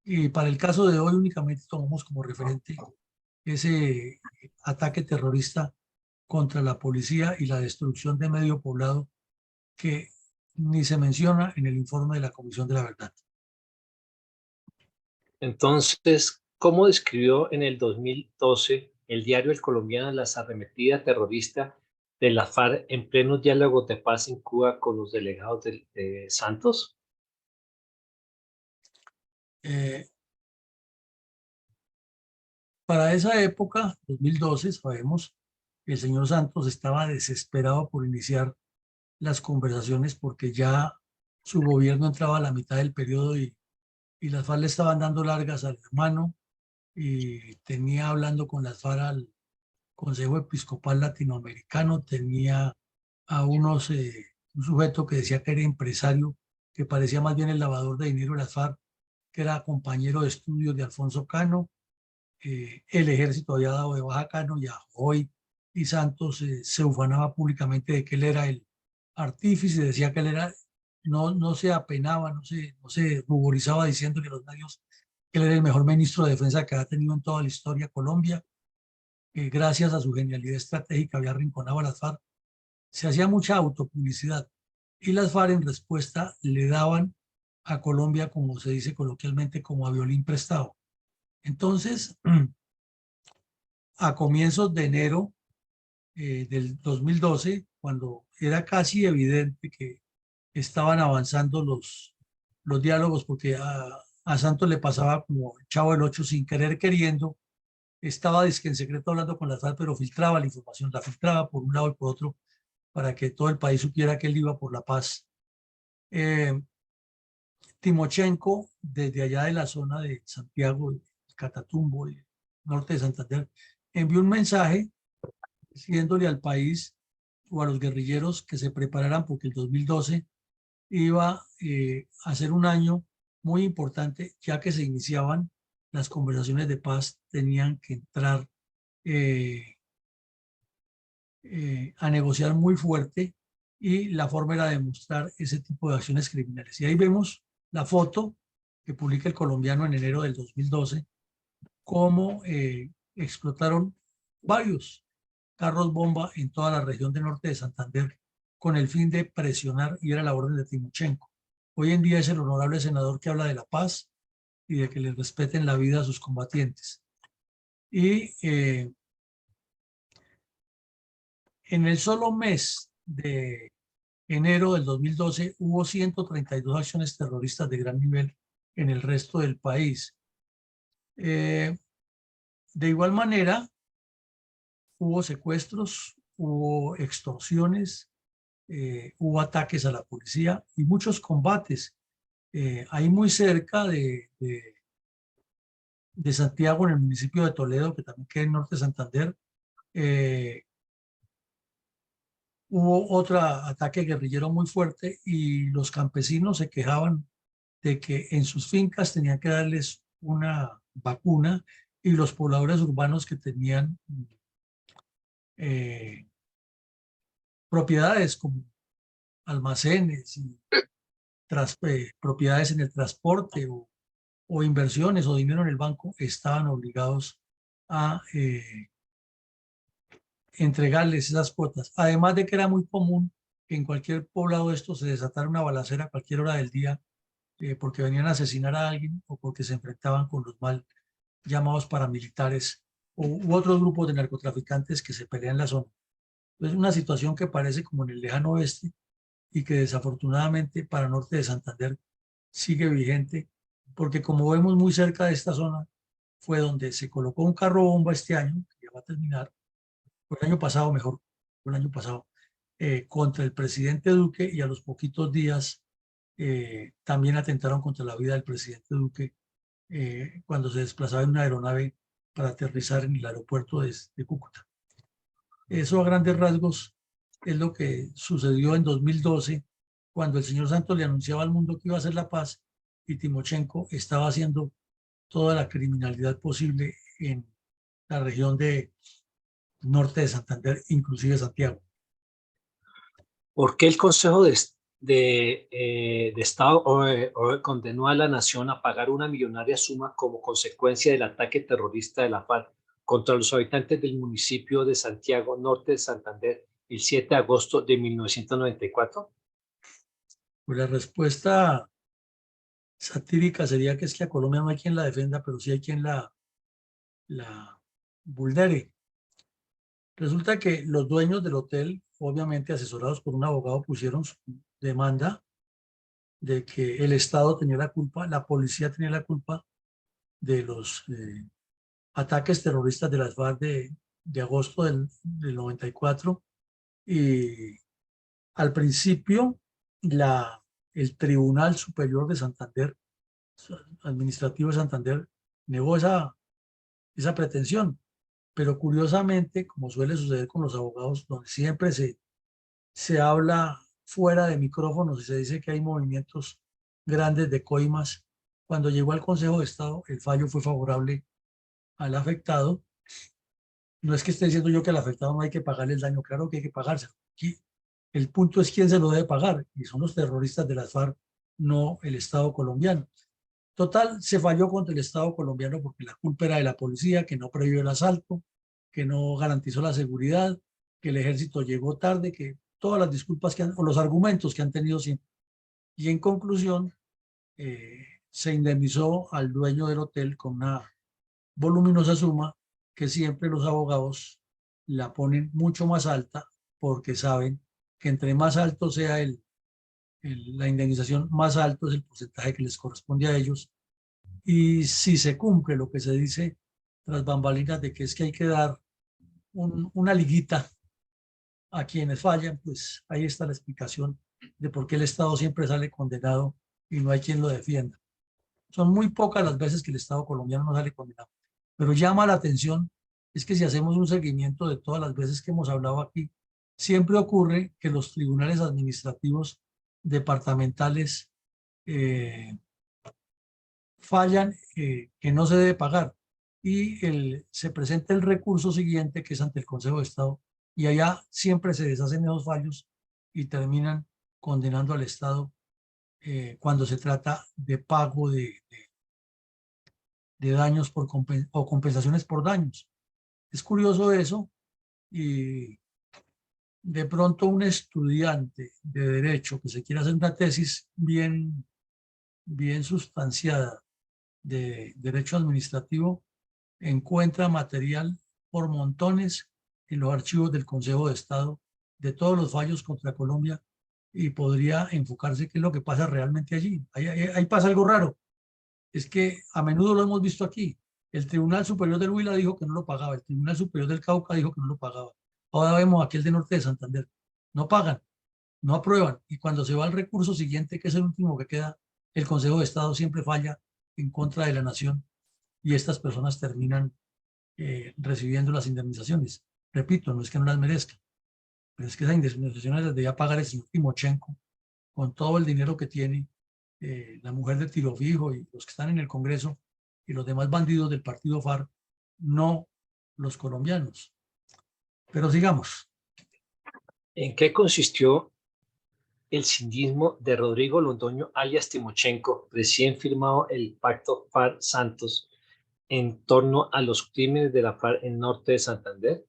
y para el caso de hoy únicamente tomamos como referente ese ataque terrorista contra la policía y la destrucción de medio poblado, que ni se menciona en el informe de la Comisión de la Verdad. Entonces, ¿cómo describió en el 2012 el diario El Colombiano las arremetidas terroristas de la FARC en pleno diálogo de paz en Cuba con los delegados de Santos? Eh, para esa época, 2012, sabemos que el señor Santos estaba desesperado por iniciar las conversaciones, porque ya su gobierno entraba a la mitad del periodo, y las FARC le estaban dando largas al hermano, y tenía hablando con las FARC al Consejo Episcopal Latinoamericano, tenía a un sujeto que decía que era empresario, que parecía más bien el lavador de dinero de las FARC, que era compañero de estudios de Alfonso Cano. El ejército había dado de baja a Cano, y a Hoy y Santos se ufanaba públicamente de que él era el artífice, decía que él era, no se apenaba, no se ruborizaba diciendo que los medios que él era el mejor ministro de defensa que ha tenido en toda la historia Colombia, que gracias a su genialidad estratégica había arrinconado a las FARC. Se hacía mucha autopublicidad, y las FARC en respuesta le daban a Colombia, como se dice coloquialmente, como a violín prestado. Entonces, a comienzos de enero del 2012, cuando era casi evidente que estaban avanzando los diálogos, porque a Santos le pasaba como el Chavo del Ocho, sin querer queriendo, estaba dizque en secreto hablando con las FARC, pero filtraba la información, la filtraba por un lado y por otro, para que todo el país supiera que él iba por la paz. Eh, Timochenko, desde allá de la zona de Santiago, de Catatumbo, y norte de Santander, envió un mensaje diciéndole al país o a los guerrilleros que se prepararan, porque el 2012 iba a ser un año muy importante, ya que se iniciaban las conversaciones de paz, tenían que entrar eh, a negociar muy fuerte, y la forma era demostrar ese tipo de acciones criminales. Y ahí vemos la foto que publica El Colombiano en enero del 2012, cómo explotaron varios carros bomba en toda la región del norte de Santander, con el fin de presionar, y era la orden de Timochenko. Hoy en día es el honorable senador que habla de la paz y de que les respeten la vida a sus combatientes. Y en el solo mes de enero del 2012 hubo 132 acciones terroristas de gran nivel en el resto del país. De igual manera, hubo secuestros, hubo extorsiones, hubo ataques a la policía y muchos combates. Ahí muy cerca de Santiago, en el municipio de Toledo, que también queda en norte de Santander, hubo otro ataque guerrillero muy fuerte y los campesinos se quejaban de que en sus fincas tenían que darles una vacuna y los pobladores urbanos que tenían propiedades como almacenes y propiedades en el transporte o inversiones o dinero en el banco estaban obligados a entregarles esas cuotas. Además de que era muy común que en cualquier poblado de estos se desatara una balacera a cualquier hora del día porque venían a asesinar a alguien o porque se enfrentaban con los mal llamados paramilitares u otros grupos de narcotraficantes que se pelean en la zona. Es una situación que parece como en el lejano oeste y que desafortunadamente para norte de Santander sigue vigente, porque como vemos muy cerca de esta zona, fue donde se colocó un carro bomba este año, que ya va a terminar, fue el año pasado mejor, fue el año pasado, contra el presidente Duque y a los poquitos días también atentaron contra la vida del presidente Duque cuando se desplazaba en una aeronave para aterrizar en el aeropuerto de Cúcuta. Eso a grandes rasgos es lo que sucedió en 2012, cuando el señor Santos le anunciaba al mundo que iba a hacer la paz y Timochenko estaba haciendo toda la criminalidad posible en la región de norte de Santander, inclusive Santiago. ¿Por qué el Consejo de Estado condenó a la nación a pagar una millonaria suma como consecuencia del ataque terrorista de la FARC contra los habitantes del municipio de Santiago, norte de Santander, el 7 de agosto de 1994? Pues la respuesta satírica sería que es que a Colombia no hay quien la defenda, pero sí hay quien la vulnere. Resulta que los dueños del hotel, obviamente asesorados por un abogado, pusieron su demanda de que el Estado tenía la culpa, la policía tenía la culpa de los ataques terroristas de las FARC de agosto del 94. Y al principio el Tribunal Superior de Santander, Administrativo de Santander, negó esa pretensión. Pero curiosamente, como suele suceder con los abogados, donde siempre se habla fuera de micrófonos y se dice que hay movimientos grandes de coimas, cuando llegó al Consejo de Estado, el fallo fue favorable al afectado. No es que esté diciendo yo que al afectado no hay que pagarle el daño, claro que hay que pagárselo. Aquí el punto es quién se lo debe pagar, y son los terroristas de las FARC, no el Estado colombiano. Total, se falló contra el Estado colombiano porque la culpa era de la policía, que no previó el asalto, que no garantizó la seguridad, que el ejército llegó tarde, que todas las disculpas o los argumentos que han tenido siempre. Y en conclusión, se indemnizó al dueño del hotel con una voluminosa suma que siempre los abogados la ponen mucho más alta porque saben que entre más alto sea la indemnización, más alto es el porcentaje que les corresponde a ellos. Y si se cumple lo que se dice tras bambalinas de que es que hay que dar una liguita a quienes fallan, pues ahí está la explicación de por qué el Estado siempre sale condenado y no hay quien lo defienda. Son muy pocas las veces que el Estado colombiano no sale condenado, pero llama la atención es que si hacemos un seguimiento de todas las veces que hemos hablado aquí, siempre ocurre que los tribunales administrativos departamentales fallan que no se debe pagar y se presenta el recurso siguiente que es ante el Consejo de Estado y allá siempre se deshacen esos fallos y terminan condenando al Estado cuando se trata de pago de daños o compensaciones por daños. Es curioso eso y de pronto un estudiante de derecho que se quiera hacer una tesis bien sustanciada de derecho administrativo encuentra material por montones en los archivos del Consejo de Estado de todos los fallos contra Colombia y podría enfocarse qué es lo que pasa realmente allí. Ahí pasa algo raro. Es que a menudo lo hemos visto aquí. El Tribunal Superior del Huila dijo que no lo pagaba. El Tribunal Superior del Cauca dijo que no lo pagaba. Ahora vemos aquí el de Norte de Santander. No pagan, no aprueban. Y cuando se va al recurso siguiente, que es el último que queda, el Consejo de Estado siempre falla en contra de la nación y estas personas terminan recibiendo las indemnizaciones. Repito, no es que no las merezcan, pero es que esas indemnizaciones las debía pagar el señor Timochenko con todo el dinero que tiene, la mujer de Tiro Fijo y los que están en el Congreso y los demás bandidos del partido FARC, no los colombianos. Pero sigamos. ¿En qué consistió el cinismo de Rodrigo Londoño alias Timochenko, recién firmado el pacto FARC-Santos, en torno a los crímenes de la FARC en Norte de Santander?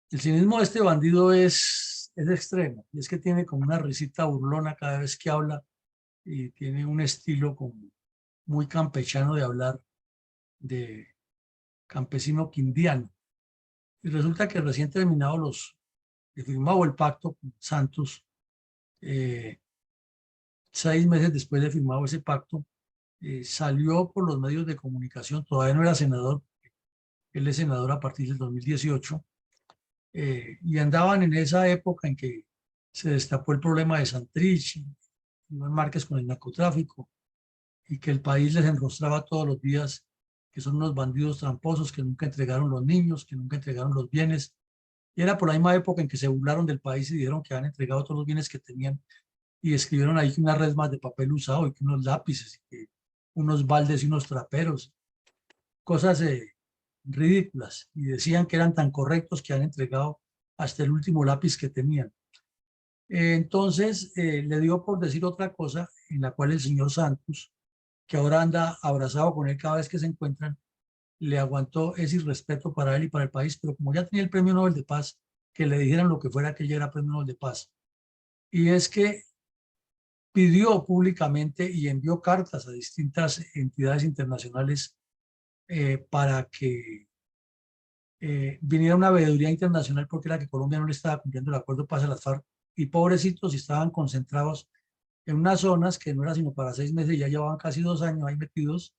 El cinismo de este bandido es extremo, y es que tiene como una risita burlona cada vez que habla y tiene un estilo como muy campechano de hablar, de campesino quindiano. Y resulta que recién terminado firmado el pacto con Santos, 6 meses después de firmado ese pacto, salió por los medios de comunicación, todavía no era senador, él es senador a partir del 2018, y andaban en esa época en que se destapó el problema de Santrich, Iván Márquez con el narcotráfico, y que el país les enrostraba todos los días que son unos bandidos tramposos que nunca entregaron los niños, que nunca entregaron los bienes. Y era por la misma época en que se burlaron del país y dijeron que habían entregado todos los bienes que tenían y escribieron ahí que unas resmas de papel usado y que unos lápices y que unos baldes y unos traperos, cosas ridículas. Y decían que eran tan correctos que han entregado hasta el último lápiz que tenían. Entonces, le dio por decir otra cosa en la cual el señor Santos, que ahora anda abrazado con él cada vez que se encuentran, le aguantó ese irrespeto para él y para el país, pero como ya tenía el Premio Nobel de Paz, que le dijeran lo que fuera que ella era Premio Nobel de Paz. Y es que pidió públicamente y envió cartas a distintas entidades internacionales para que viniera una veeduría internacional porque era que Colombia no le estaba cumpliendo el acuerdo de paz a las FARC y pobrecitos estaban concentrados en unas zonas que no era sino para 6 meses, ya llevaban casi 2 años ahí metidos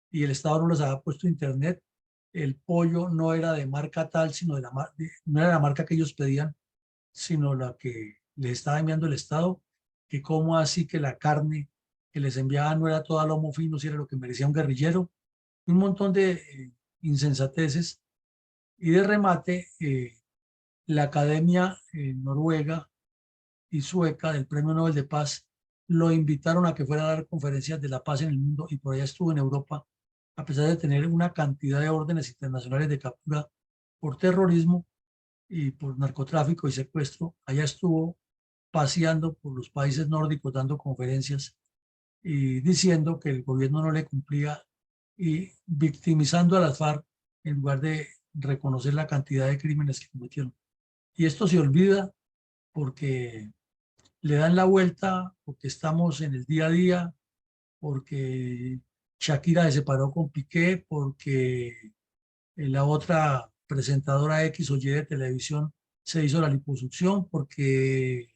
y el Estado no les había puesto internet. El pollo no era de marca tal, sino no era la marca que ellos pedían, sino la que les estaba enviando el Estado, que cómo así que la carne que les enviaban no era toda lomo fino, si era lo que merecía un guerrillero, un montón de insensateces. Y de remate, la Academia Noruega y Sueca del Premio Nobel de Paz lo invitaron a que fuera a dar conferencias de la paz en el mundo y por allá estuvo en Europa, a pesar de tener una cantidad de órdenes internacionales de captura por terrorismo y por narcotráfico y secuestro. Allá estuvo paseando por los países nórdicos dando conferencias y diciendo que el gobierno no le cumplía y victimizando a las FARC en lugar de reconocer la cantidad de crímenes que cometieron. Y esto se olvida porque le dan la vuelta, porque estamos en el día a día, porque Shakira se separó con Piqué, porque la otra presentadora X o Y de televisión se hizo la liposucción, porque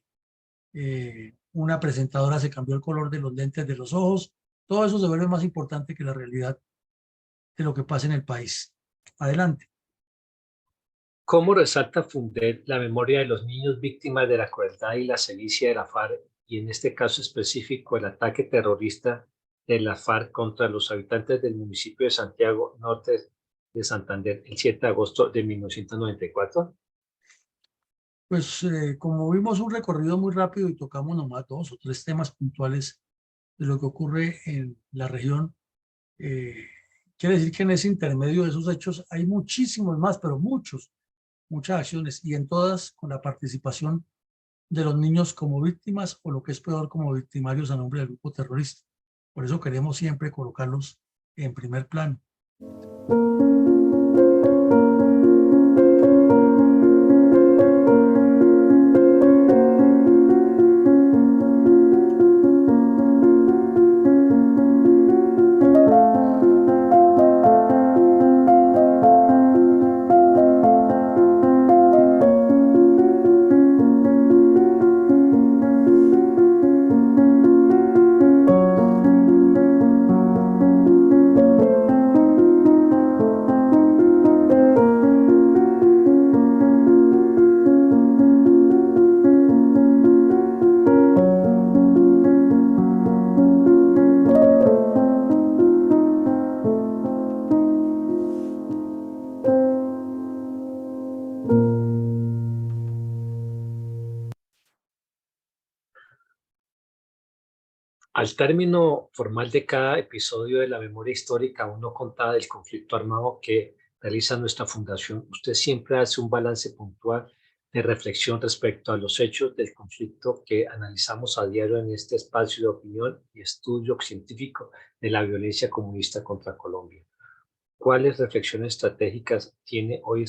una presentadora se cambió el color de los lentes de los ojos. Todo eso se vuelve más importante que la realidad de lo que pasa en el país. Adelante. ¿Cómo resalta Fundec la memoria de los niños víctimas de la crueldad y la sevicia de la FARC y en este caso específico el ataque terrorista de la FARC contra los habitantes del municipio de Santiago, norte de Santander, el 7 de agosto de 1994? Pues como vimos un recorrido muy rápido y tocamos nomás 2 o 3 temas puntuales de lo que ocurre en la región, eh, quiere decir que en ese intermedio de esos hechos hay muchísimos más, pero muchas acciones y en todas con la participación de los niños como víctimas o lo que es peor como victimarios a nombre del grupo terrorista. Por eso queremos siempre colocarlos en primer plano. Al término formal de cada episodio de la memoria histórica aún no contada del conflicto armado que realiza nuestra fundación, usted siempre hace un balance puntual de reflexión respecto a los hechos del conflicto que analizamos a diario en este espacio de opinión y estudio científico de la violencia comunista contra Colombia. ¿Cuáles reflexiones estratégicas tiene hoy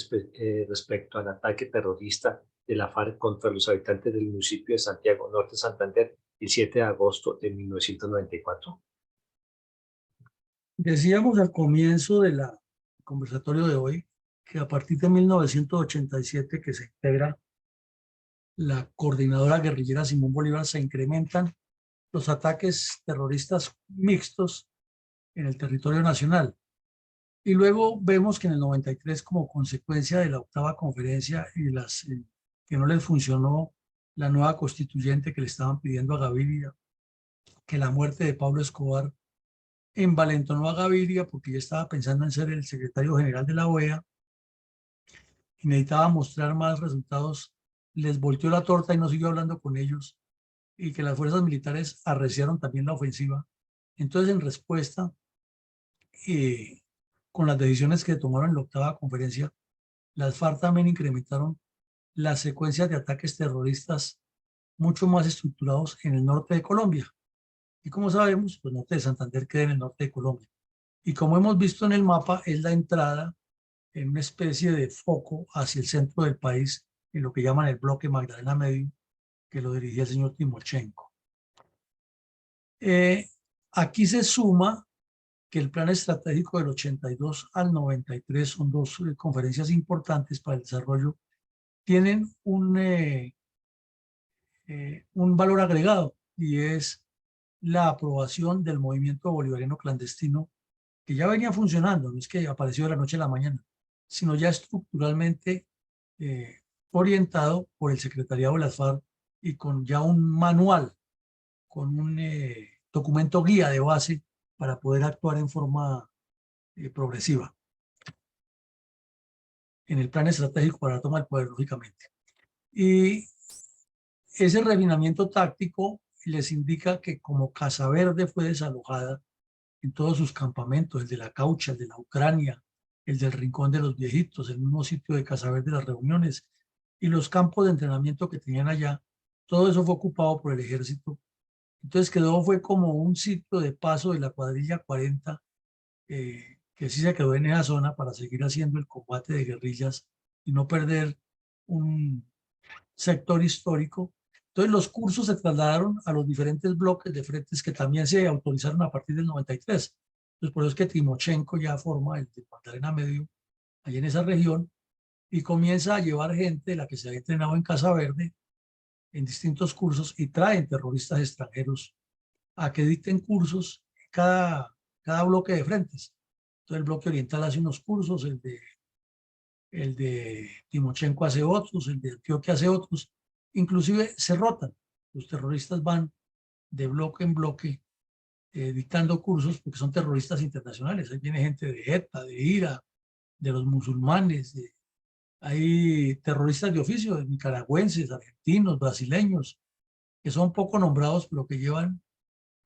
respecto al ataque terrorista de la FARC contra los habitantes del municipio de Santiago Norte, Santander, el 7 de agosto de 1994? Decíamos al comienzo del conversatorio de hoy que a partir de 1987 que se integra la coordinadora guerrillera Simón Bolívar, se incrementan los ataques terroristas mixtos en el territorio nacional. Y luego vemos que en el 93, como consecuencia de la octava conferencia y que no les funcionó la nueva constituyente que le estaban pidiendo a Gaviria, que la muerte de Pablo Escobar envalentonó a Gaviria porque ya estaba pensando en ser el secretario general de la OEA y necesitaba mostrar más resultados, les volteó la torta y no siguió hablando con ellos, y que las fuerzas militares arreciaron también la ofensiva. Entonces, en respuesta, con las decisiones que tomaron en la octava conferencia, las FARC también incrementaron las secuencias de ataques terroristas mucho más estructurados en el norte de Colombia. Y como sabemos, pues norte de Santander queda en el norte de Colombia. Y como hemos visto en el mapa, es la entrada en una especie de foco hacia el centro del país, en lo que llaman el bloque Magdalena Medio, que lo dirigía el señor Timochenko. Aquí se suma que el plan estratégico del 82 al 93 son dos conferencias importantes para el desarrollo, tienen un valor agregado y es la aprobación del movimiento bolivariano clandestino que ya venía funcionando, no es que apareció de la noche a la mañana, sino ya estructuralmente orientado por el secretariado de las FARC y con ya un manual, con un documento guía de base para poder actuar en forma progresiva en el plan estratégico para la toma del poder, lógicamente. Y ese refinamiento táctico les indica que como Casa Verde fue desalojada en todos sus campamentos, el de la Caucha, el de la Ucrania, el del Rincón de los Viejitos, el mismo sitio de Casa Verde, las reuniones y los campos de entrenamiento que tenían allá, todo eso fue ocupado por el ejército. Entonces fue como un sitio de paso de la cuadrilla 40, que sí se quedó en esa zona para seguir haciendo el combate de guerrillas y no perder un sector histórico. Entonces los cursos se trasladaron a los diferentes bloques de frentes que también se autorizaron a partir del 93. Entonces por eso es que Timochenko ya forma el de Magdalena Medio, allí en esa región, y comienza a llevar gente, la que se había entrenado en Casa Verde, en distintos cursos, y traen terroristas extranjeros a que dicten cursos cada bloque de frentes. Entonces el bloque oriental hace unos cursos, el de Timochenko hace otros, el de Antioquia hace otros, inclusive se rotan. Los terroristas van de bloque en bloque dictando cursos porque son terroristas internacionales. Ahí viene gente de ETA, de IRA, de los musulmanes, hay terroristas de oficio, de nicaragüenses, argentinos, brasileños, que son poco nombrados, pero que llevan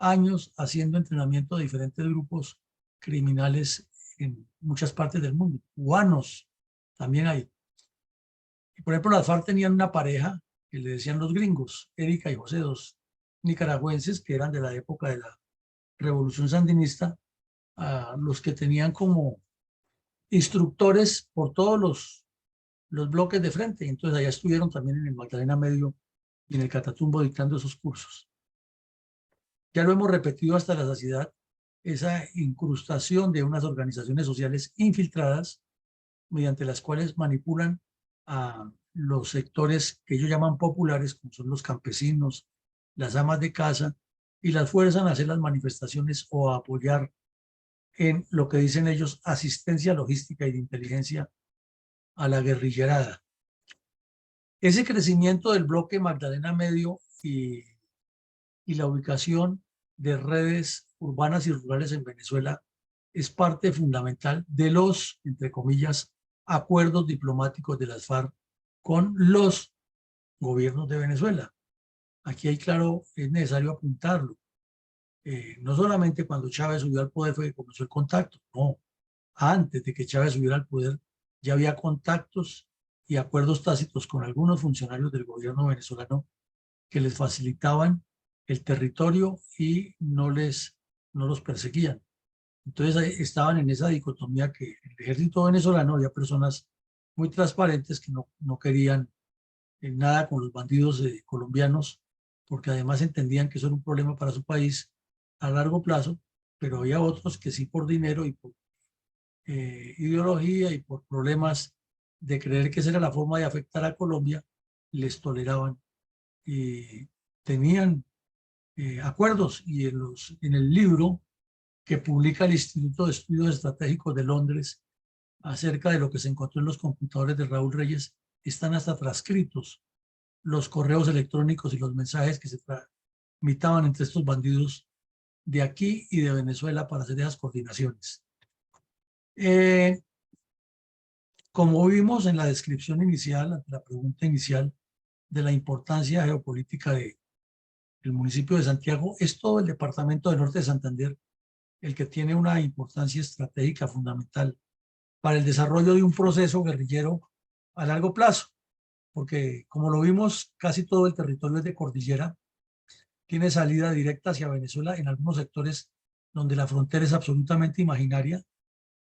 años haciendo entrenamiento de diferentes grupos criminales en muchas partes del mundo. Cubanos también hay. Y por ejemplo, las FARC tenían una pareja que le decían los gringos, Erika y José, dos nicaragüenses que eran de la época de la Revolución Sandinista, a los que tenían como instructores por todos los bloques de frente. Entonces allá estuvieron también en el Magdalena Medio y en el Catatumbo dictando esos cursos. Ya lo hemos repetido hasta la saciedad, esa incrustación de unas organizaciones sociales infiltradas mediante las cuales manipulan a los sectores que ellos llaman populares, como son los campesinos, las amas de casa, y las fuerzan a hacer las manifestaciones o a apoyar en lo que dicen ellos asistencia logística y de inteligencia a la guerrillerada. Ese crecimiento del bloque Magdalena Medio y la ubicación de redes urbanas y rurales en Venezuela es parte fundamental de los, entre comillas, acuerdos diplomáticos de las FARC con los gobiernos de Venezuela. Aquí hay claro, es necesario apuntarlo. No solamente cuando Chávez subió al poder fue que comenzó el contacto, no, antes de que Chávez subiera al poder ya había contactos y acuerdos tácitos con algunos funcionarios del gobierno venezolano que les facilitaban el territorio y no los perseguían. Entonces estaban en esa dicotomía que en el ejército venezolano había personas muy transparentes que no querían nada con los bandidos colombianos, porque además entendían que eso era un problema para su país a largo plazo, pero había otros que sí por dinero y por ideología y por problemas de creer que esa era la forma de afectar a Colombia, les toleraban y tenían acuerdos. Y en el libro que publica el Instituto de Estudios Estratégicos de Londres acerca de lo que se encontró en los computadores de Raúl Reyes, están hasta transcritos los correos electrónicos y los mensajes que se tramitaban entre estos bandidos de aquí y de Venezuela para hacer esas coordinaciones. Como vimos en la descripción inicial, la pregunta inicial de la importancia geopolítica del municipio de Santiago, es todo el departamento del norte de Santander el que tiene una importancia estratégica fundamental para el desarrollo de un proceso guerrillero a largo plazo, porque como lo vimos, casi todo el territorio es de cordillera, tiene salida directa hacia Venezuela en algunos sectores donde la frontera es absolutamente imaginaria,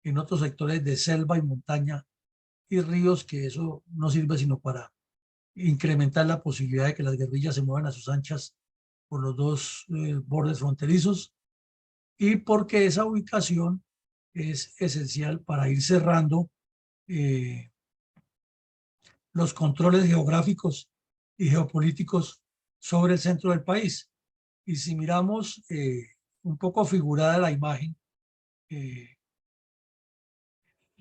en otros sectores de selva y montaña y ríos, que eso no sirve sino para incrementar la posibilidad de que las guerrillas se muevan a sus anchas por los dos bordes fronterizos, y porque esa ubicación es esencial para ir cerrando eh, los controles geográficos y geopolíticos sobre el centro del país. Y si miramos un poco figurada la imagen, eh,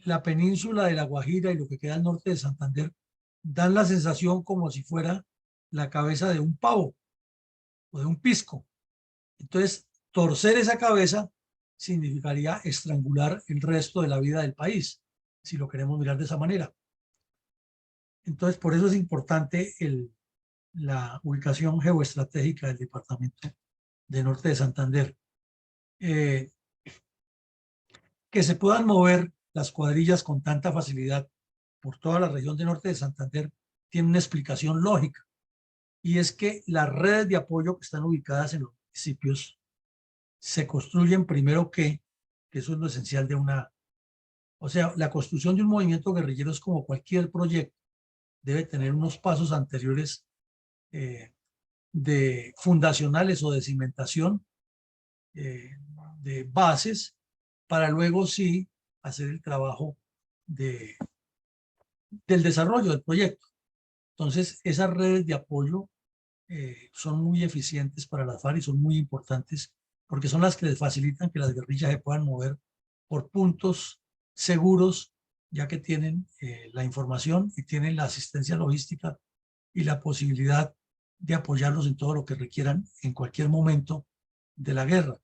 la península de La Guajira y lo que queda al norte de Santander dan la sensación como si fuera la cabeza de un pavo o de un pisco. Entonces, torcer esa cabeza significaría estrangular el resto de la vida del país, si lo queremos mirar de esa manera. Entonces, por eso es importante la ubicación geoestratégica del departamento de norte de Santander. Que se puedan mover las cuadrillas con tanta facilidad por toda la región de norte de Santander tiene una explicación lógica, y es que las redes de apoyo que están ubicadas en los municipios se construyen primero que eso es lo esencial de o sea, la construcción de un movimiento guerrillero es como cualquier proyecto, debe tener unos pasos anteriores de fundacionales o de cimentación, eh, de bases, para luego sí hacer el trabajo de, del desarrollo del proyecto. Entonces, esas redes de apoyo son muy eficientes para las FARC y son muy importantes porque son las que les facilitan que las guerrillas se puedan mover por puntos seguros, ya que tienen la información y tienen la asistencia logística y la posibilidad de apoyarlos en todo lo que requieran en cualquier momento de la guerra.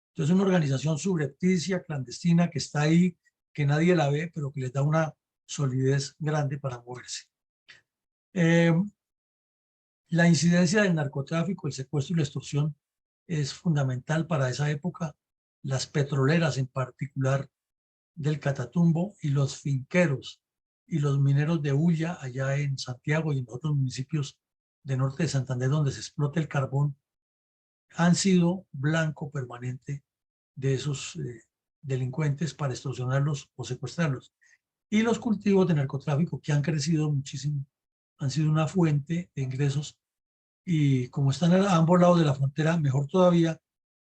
Entonces, es una organización subrepticia, clandestina, que está ahí, que nadie la ve, pero que les da una solidez grande para moverse. La incidencia del narcotráfico, el secuestro y la extorsión es fundamental para esa época. Las petroleras, en particular del Catatumbo, y los finqueros y los mineros de Ulla, allá en Santiago y en otros municipios de norte de Santander, donde se explota el carbón, han sido blanco permanente de esos delincuentes para extorsionarlos o secuestrarlos. Y los cultivos de narcotráfico, que han crecido muchísimo, han sido una fuente de ingresos, y como están a ambos lados de la frontera, mejor todavía,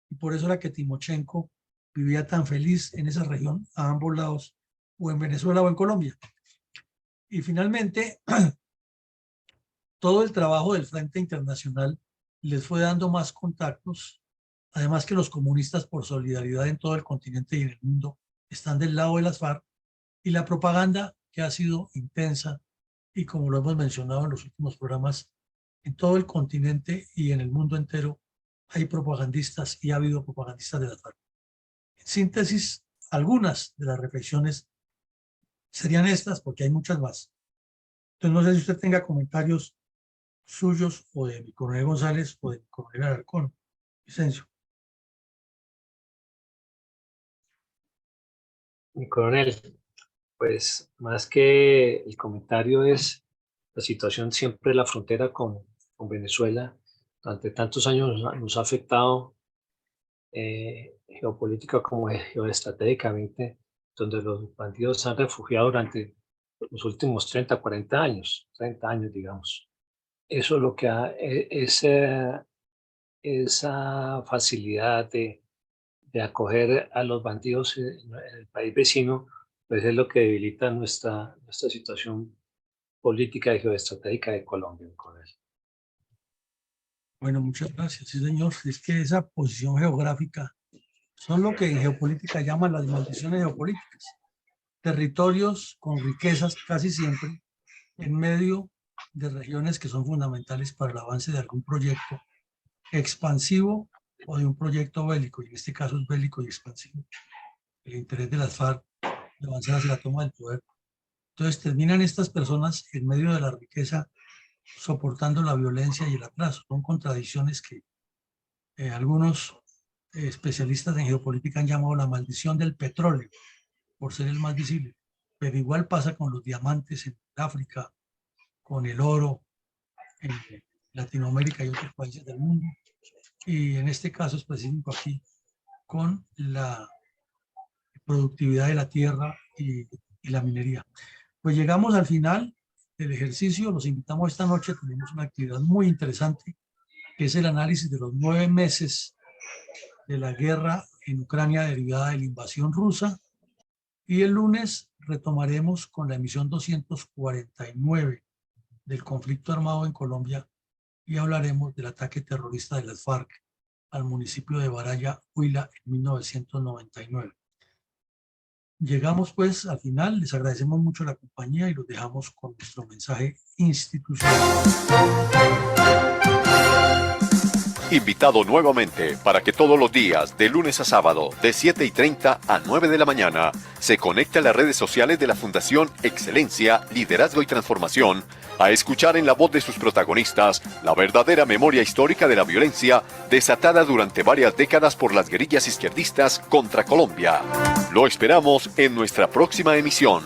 y por eso era que Timochenko vivía tan feliz en esa región, a ambos lados, o en Venezuela o en Colombia. Y finalmente, todo el trabajo del Frente Internacional les fue dando más contactos, además que los comunistas, por solidaridad en todo el continente y en el mundo, están del lado de las FARC, y la propaganda, que ha sido intensa, y como lo hemos mencionado en los últimos programas, en todo el continente y en el mundo entero hay propagandistas y ha habido propagandistas de la FARC. En síntesis, algunas de las reflexiones serían estas, porque hay muchas más. Entonces, no sé si usted tenga comentarios suyos o de mi coronel González o de mi coronel Alarcón. Vicencio. Mi coronel, pues más que el comentario es la situación siempre de la frontera con Venezuela. Durante tantos años nos ha afectado geopolítica como geoestratégicamente, donde los bandidos se han refugiado durante los últimos 30, 40 años, 30 años, digamos. Eso es lo que esa facilidad de acoger a los bandidos en el país vecino, pues es lo que debilita nuestra situación política y geoestratégica de Colombia. Bueno, muchas gracias. Sí, señor. Es que esa posición geográfica son lo que en geopolítica llaman las maldiciones geopolíticas. Territorios con riquezas casi siempre en medio de regiones que son fundamentales para el avance de algún proyecto expansivo o de un proyecto bélico, y en este caso es bélico y expansivo. El interés de las FARC de avanzar hacia la toma del poder. Entonces terminan estas personas en medio de la riqueza soportando la violencia y el atraso. Son contradicciones que algunos especialistas en geopolítica han llamado la maldición del petróleo, por ser el más visible. Pero igual pasa con los diamantes en África, con el oro en Latinoamérica y otros países del mundo. Y en este caso específico aquí, con la productividad de la tierra y la minería. Pues llegamos al final del ejercicio. Los invitamos esta noche. Tenemos una actividad muy interesante, que es el análisis de los 9 meses de la guerra en Ucrania derivada de la invasión rusa. Y el lunes retomaremos con la emisión 249 del conflicto armado en Colombia y hablaremos del ataque terrorista de las FARC al municipio de Baraya, Huila, en 1999. Llegamos pues al final, les agradecemos mucho la compañía y los dejamos con nuestro mensaje institucional. Invitado nuevamente para que todos los días, de lunes a sábado, de 7:30 a 9 de la mañana, se conecte a las redes sociales de la Fundación Excelencia, Liderazgo y Transformación, a escuchar en la voz de sus protagonistas la verdadera memoria histórica de la violencia desatada durante varias décadas por las guerrillas izquierdistas contra Colombia. Lo esperamos en nuestra próxima emisión.